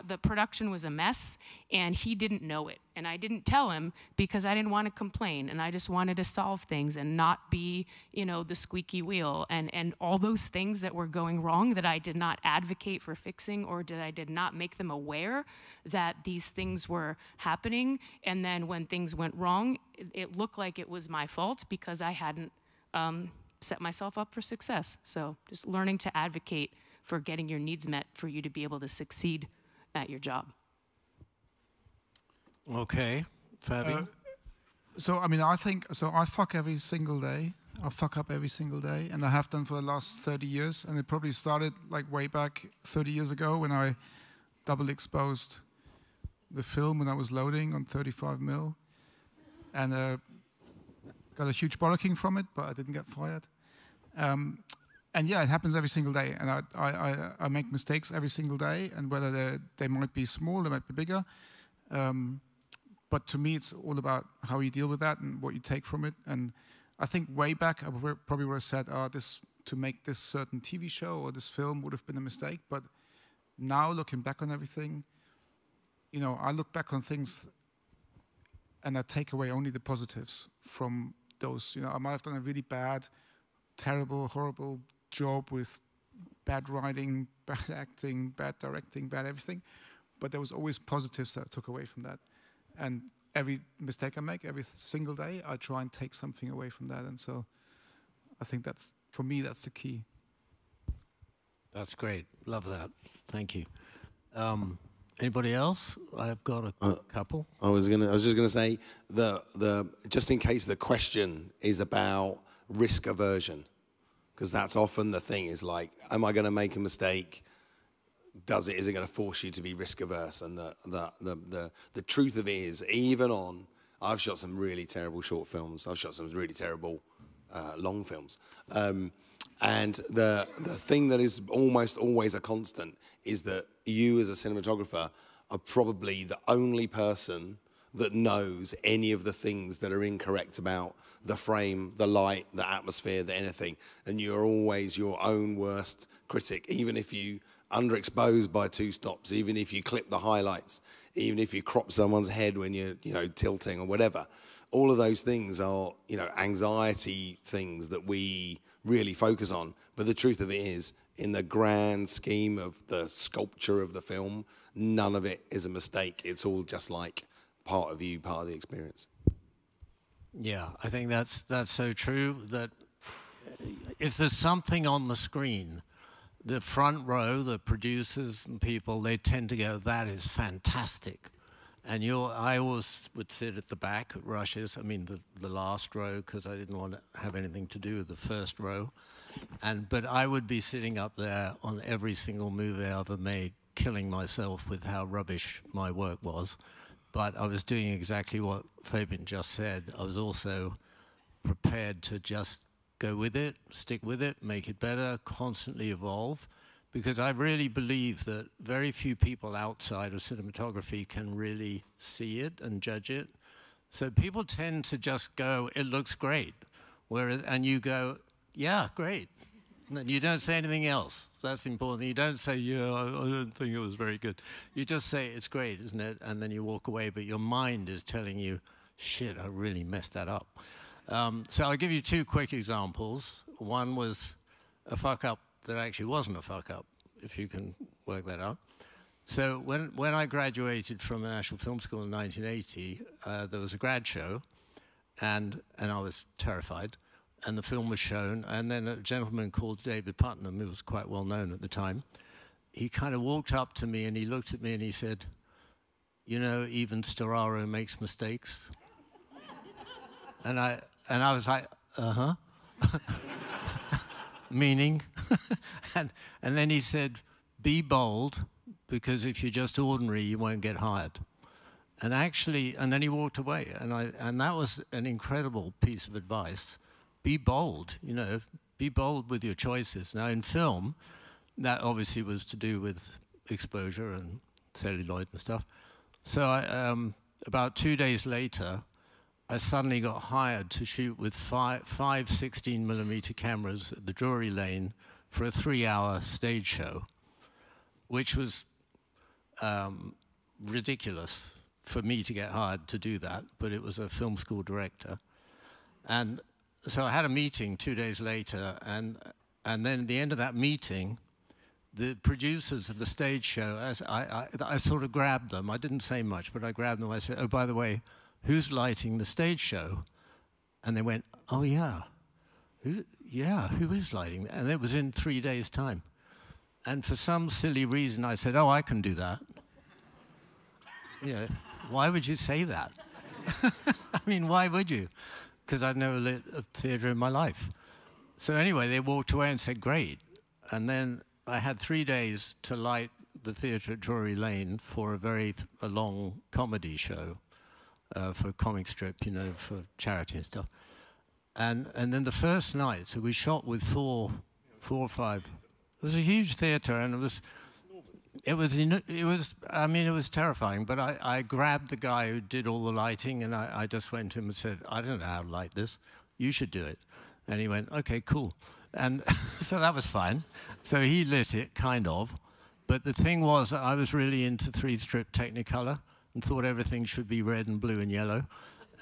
the production was a mess, and he didn't know it. And I didn't tell him because I didn't want to complain, and I just wanted to solve things and not be, the squeaky wheel. And all those things that were going wrong that I did not advocate for fixing, or I did not make them aware that these things were happening. And then when things went wrong, it looked like it was my fault because I hadn't set myself up for success. So just learning to advocate for getting your needs met for you to be able to succeed at your job. Okay, Fabian? So, I mean, I think, so I fuck every single day. I fuck up every single day, and I have done for the last 30 years. And it probably started like way back 30 years ago when I double exposed the film when I was loading on 35mm. And got a huge bollocking from it, but I didn't get fired. And yeah, it happens every single day. And I make mistakes every single day, and whether they might be small, they might be bigger. But to me, it's all about how you deal with that and what you take from it. And I think way back, I probably would have said, to make this certain TV show or this film would have been a mistake. But now, looking back on everything, you know, I look back on things and I take away only the positives from those. You know, I might have done a really bad, terrible, horrible job with bad writing, bad acting, bad directing, bad everything. But there was always positives that I took away from that. And every mistake I make, every single day, I try and take something away from that. And so I think that's, for me, that's the key. That's great. Love that. Thank you. Anybody else? I've got a couple. I was just gonna say just in case the question is about risk aversion, because that's often the thing, is like, am I going to make a mistake? Is it going to force you to be risk averse? And the truth of it is, I've shot some really terrible short films. I've shot some really terrible long films. And the thing that is almost always a constant is that you as a cinematographer are probably the only person that knows any of the things that are incorrect about the frame, the light, the atmosphere, the anything. And you're always your own worst critic, even if you underexpose by 2 stops, even if you clip the highlights, even if you crop someone's head when you're, you know, tilting or whatever. All of those things are, you know, anxiety things that we really focus on. But the truth of it is, in the grand scheme of the sculpture of the film, none of it is a mistake. It's all just like part of you, part of the experience. Yeah, I think that's so true, that if there's something on the screen, the front row, the producers and people, they tend to go, that is fantastic. And I always would sit at the back at rushes, I mean the last row, because I didn't want to have anything to do with the first row. But I would be sitting up there on every single movie I ever made, killing myself with how rubbish my work was. But I was doing exactly what Fabian just said. I was also prepared to just go with it, stick with it, make it better, constantly evolve. Because I really believe that very few people outside of cinematography can really see it and judge it. So people tend to just go, it looks great. And you go, yeah, great. And you don't say anything else. That's important. You don't say, yeah, I don't think it was very good. You just say, it's great, isn't it? And then you walk away, but your mind is telling you, shit, I really messed that up. So I'll give you 2 quick examples. One was a fuck-up that actually wasn't a fuck-up, if you can work that out. So when I graduated from the National Film School in 1980, there was a grad show, and I was terrified. And the film was shown, and then a gentleman called David Putnam, who was quite well known at the time, he kind of walked up to me and he looked at me and he said, you know, even Storaro makes mistakes. And I was like, uh-huh. Meaning? and then he said, be bold, because if you're just ordinary, you won't get hired. And actually, and then he walked away, and that was an incredible piece of advice. Be bold, you know, be bold with your choices. Now in film, that obviously was to do with exposure and celluloid and stuff. So about 2 days later, I suddenly got hired to shoot with five 16mm cameras at the Drury Lane for a 3-hour stage show, which was ridiculous for me to get hired to do that, but it was a film school director. And so I had a meeting 2 days later, and then at the end of that meeting, the producers of the stage show, I sort of grabbed them. I didn't say much, but I grabbed them. I said, oh, by the way, who's lighting the stage show? And they went, oh, yeah. who is lighting? And it was in 3 days' time. And for some silly reason, I said, oh, I can do that. You know, why would you say that? I mean, why would you? Because I'd never lit a theater in my life. So anyway, they walked away and said, great. And then I had 3 days to light the theater at Drury Lane for a long comedy show for a comic strip, you know, for charity and stuff. And then the first night, so we shot with four or five. It was a huge theater, and it was terrifying. But I grabbed the guy who did all the lighting, and I just went to him and said, I don't know how to light this. You should do it. And he went, okay, cool. And so that was fine. So he lit it, kind of. But the thing was, I was really into 3-strip Technicolor and thought everything should be red and blue and yellow.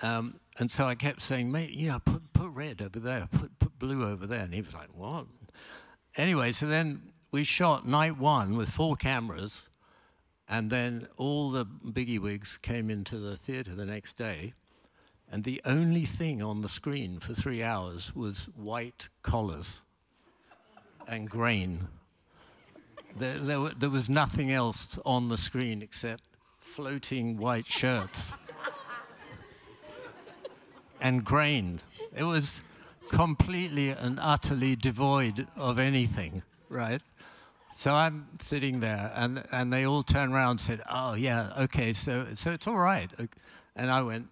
And so I kept saying, mate, yeah, put red over there, put blue over there. And he was like, what? Anyway, so then we shot night 1 with 4 cameras, and then all the biggywigs came into the theater the next day, and the only thing on the screen for 3 hours was white collars and grain. There was nothing else on the screen except floating white shirts and grain. It was completely and utterly devoid of anything, right? So I'm sitting there, and they all turned around and said, oh, yeah, okay, so it's all right. And I went,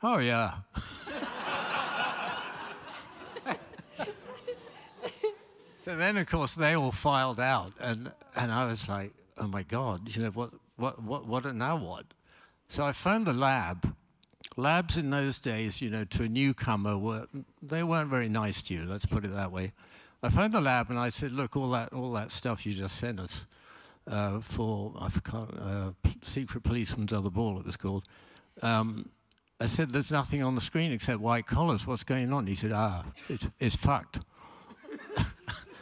oh, yeah. So then, of course, they all filed out, and I was like, oh, my God, you know, what, now what? So I phoned the lab. Labs in those days, you know, to a newcomer, they weren't very nice to you, let's put it that way. I phoned the lab and I said, look, all that stuff you just sent us for, I forgot, Secret Policeman's Other Ball, it was called. I said, there's nothing on the screen except white collars, what's going on? He said, it's fucked.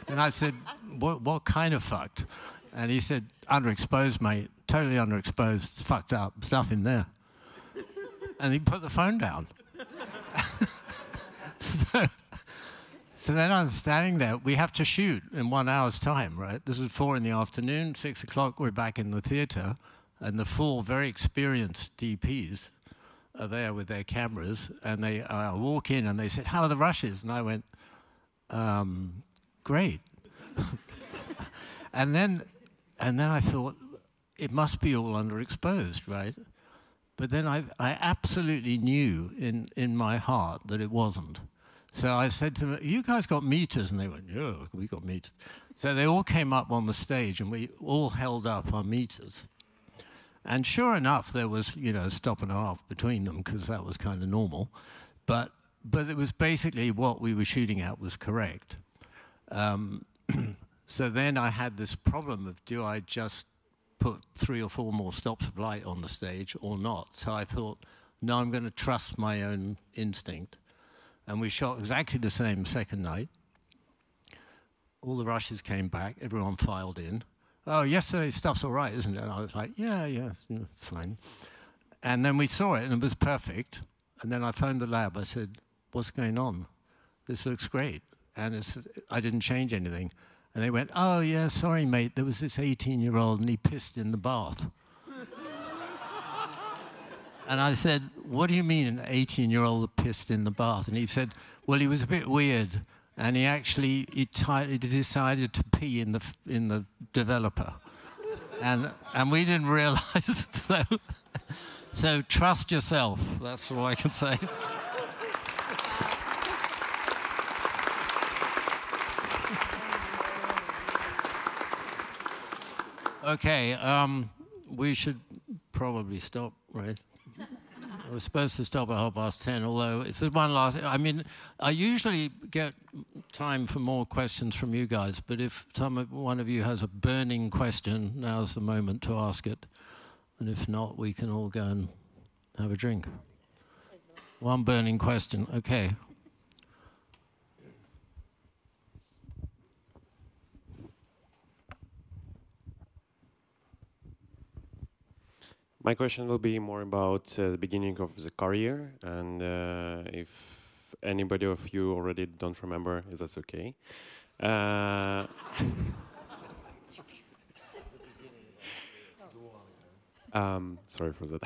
And I said, what kind of fucked? And he said, underexposed, mate, totally underexposed, it's fucked up, there's nothing there. And he put the phone down. So then I'm standing there. We have to shoot in 1 hour's time, right? This is 4 in the afternoon, 6 o'clock, we're back in the theater, and the 4 very experienced DPs are there with their cameras, and they walk in and they said, how are the rushes? And I went, great. and then I thought, it must be all underexposed, right? But then I absolutely knew in my heart that it wasn't. So I said to them, you guys got meters? And they went, yeah, we got meters. So they all came up on the stage, and we all held up our meters. And sure enough, there was, you know, a stop and a half between them, because that was kind of normal. But it was basically what we were shooting at was correct. So then I had this problem of, do I just put 3 or 4 more stops of light on the stage or not? So I thought, no, I'm going to trust my own instinct. And we shot exactly the same second night. All the rushes came back, everyone filed in. Oh, yesterday's stuff's all right, isn't it? And I was like, yeah, fine. And then we saw it, and it was perfect. And then I phoned the lab. I said, what's going on? This looks great. And I didn't change anything. And they went, oh, yeah, sorry, mate, there was this 18-year-old, and he pissed in the bath. And I said, what do you mean an 18-year-old pissed in the bath? And he said, well, he was a bit weird, and he actually he decided to pee in the developer. And we didn't realize, so trust yourself, that's all I can say. Okay, we should probably stop, right? We're supposed to stop at 10:30, although it's one last. I mean, I usually get time for more questions from you guys, but if one of you has a burning question, now's the moment to ask it. And if not, we can all go and have a drink. One burning question, okay. My question will be more about the beginning of the career, and if anybody of you already don't remember, that's okay. Sorry for that.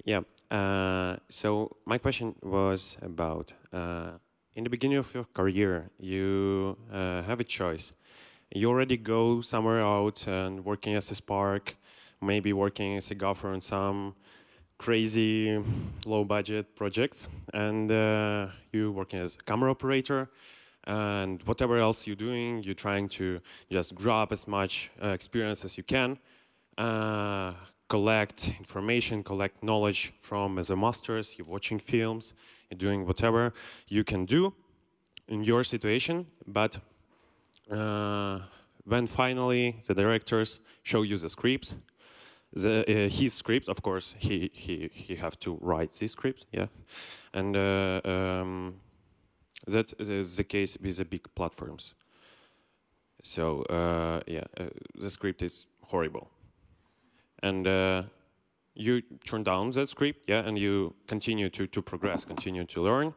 Yeah. So my question was about in the beginning of your career, you have a choice. You already go somewhere out and working as a spark, maybe working as a gaffer on some crazy low-budget projects, and you working as a camera operator, and whatever else you're doing, you're trying to just grab as much experience as you can, collect information, collect knowledge from as a masters, you're watching films, you're doing whatever you can do in your situation, but when finally the directors show you the scripts, his script, of course, he have to write this script, yeah, and that is the case with the big platforms. So yeah, the script is horrible, and you turn down that script, yeah, and you continue to progress, continue to learn,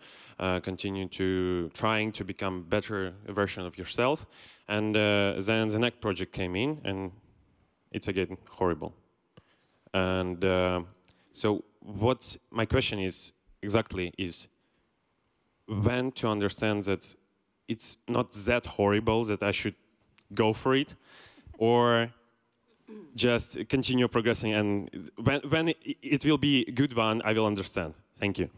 continue to trying to become better version of yourself, and then the next project came in, and it's again horrible. And so what my question is exactly is when to understand that it's not that horrible that I should go for it, or just continue progressing, and when it will be a good one, I will understand. Thank you.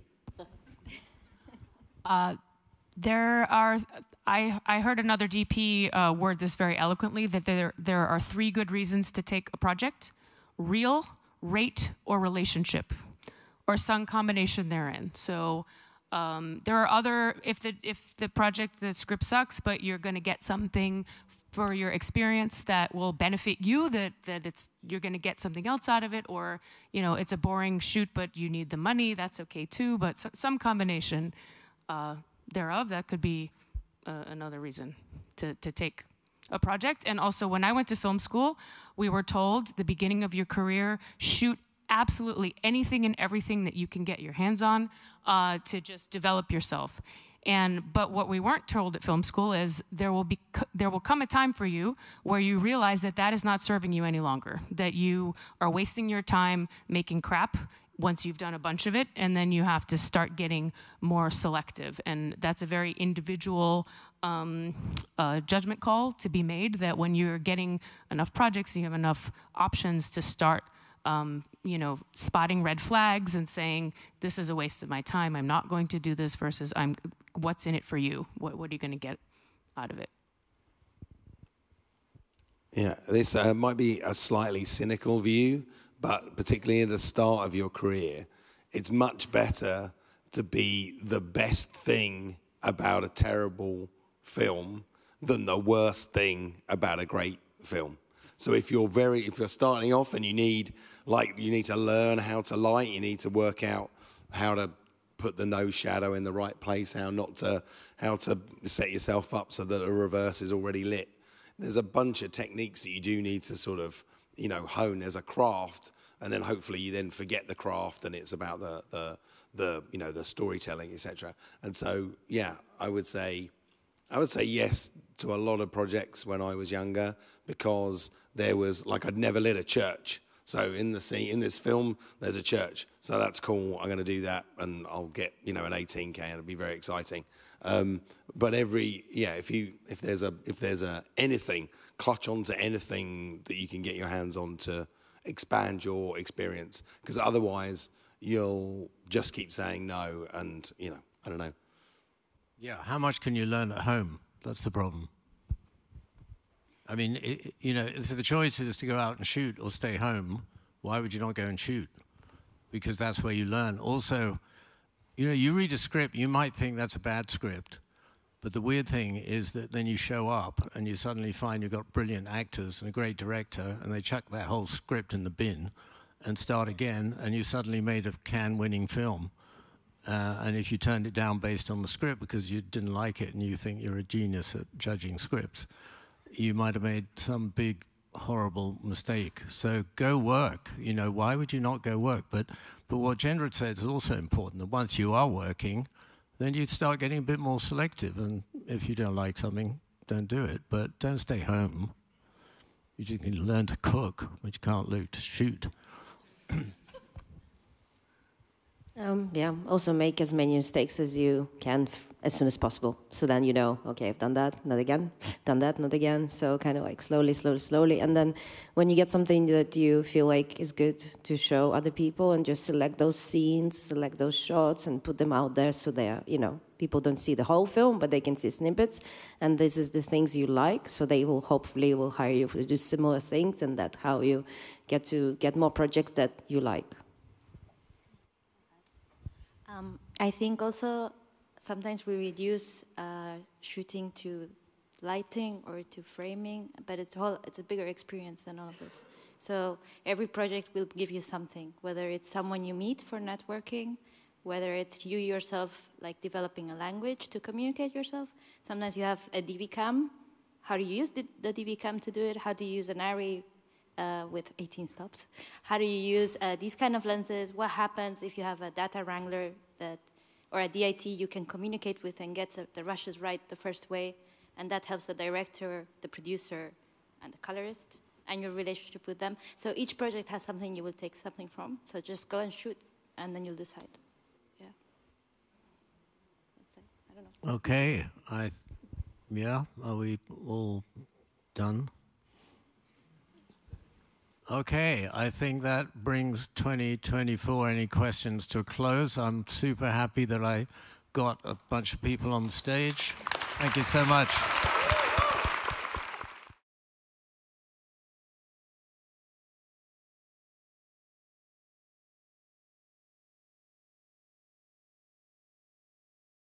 There are, I heard another DP word this very eloquently, that there are 3 good reasons to take a project: real, rate, or relationship, or some combination therein. So there are other, if the project, the script sucks, but you're going to get something for your experience that will benefit you, that you're going to get something else out of it, or it's a boring shoot but you need the money, that's okay too, but some combination thereof, that could be another reason to take a project. And also, when I went to film school, we were told the beginning of your career, shoot absolutely anything and everything that you can get your hands on to just develop yourself. But what we weren't told at film school is there will come a time for you where you realize that is not serving you any longer, that you are wasting your time making crap once you've done a bunch of it, and then you have to start getting more selective. And that's a very individual judgment call to be made, that when you're getting enough projects, you have enough options to start spotting red flags and saying, this is a waste of my time, I'm not going to do this, versus what's in it for you? What are you going to get out of it? Yeah, this might be a slightly cynical view, but particularly at the start of your career, it's much better to be the best thing about a terrible film than the worst thing about a great film. So if you're starting off and you need to learn how to light, you need to work out how to put the nose shadow in the right place, how to set yourself up so that the reverse is already lit. There's a bunch of techniques that you do need to sort of, hone as a craft, and then hopefully you then forget the craft and it's about the storytelling, etc. And so, yeah, I would say yes to a lot of projects when I was younger, because there was, I'd never lit a church. So in this film, there's a church. So that's cool. I'm going to do that, and I'll get an 18K, and it'll be very exciting. But if there's anything, clutch onto anything that you can get your hands on to expand your experience, because otherwise you'll just keep saying no, and I don't know. Yeah, how much can you learn at home? That's the problem. I mean, if the choice is to go out and shoot or stay home, why would you not go and shoot? Because that's where you learn. Also, you read a script, you might think that's a bad script, but the weird thing is that then you show up and you suddenly find you've got brilliant actors and a great director, and they chuck that whole script in the bin and start again, and you suddenly made a Cannes-winning film. And if you turned it down based on the script because you didn't like it and you think you're a genius at judging scripts, you might have made some big horrible mistake. So go work. You know, why would you not go work? But what Jendra said is also important, that once you are working, then you start getting a bit more selective. And if you don't like something, don't do it. But don't stay home. You just can learn to cook, but you can't shoot. Yeah, also make as many mistakes as you can as soon as possible. So then you know, okay, I've done that, not again, done that, not again. So kind of like slowly. And then when you get something that you feel like is good to show other people, and just select those scenes, select those shots and put them out there so they're, you know, people don't see the whole film, but they can see snippets. And this is the things you like. So they will hopefully will hire you to do similar things, and that's how you get more projects that you like. I think also sometimes we reduce shooting to lighting or to framing, but it's a bigger experience than all of this. So every project will give you something, whether it's someone you meet for networking, whether it's you yourself like developing a language to communicate yourself. Sometimes you have a DV cam. How do you use the DV cam to do it? How do you use an array with 18 stops? How do you use these kind of lenses? What happens if you have a data wrangler or a DIT you can communicate with and get the rushes right the first way, and that helps the director, the producer, and the colorist, and your relationship with them. So each project has something you will take something from. So just go and shoot, and then you'll decide. Yeah. I don't know. Okay. Yeah. Are we all done? Okay, I think that brings 2024 Any Questions to a close. I'm super happy that I got a bunch of people on the stage. Thank you so much.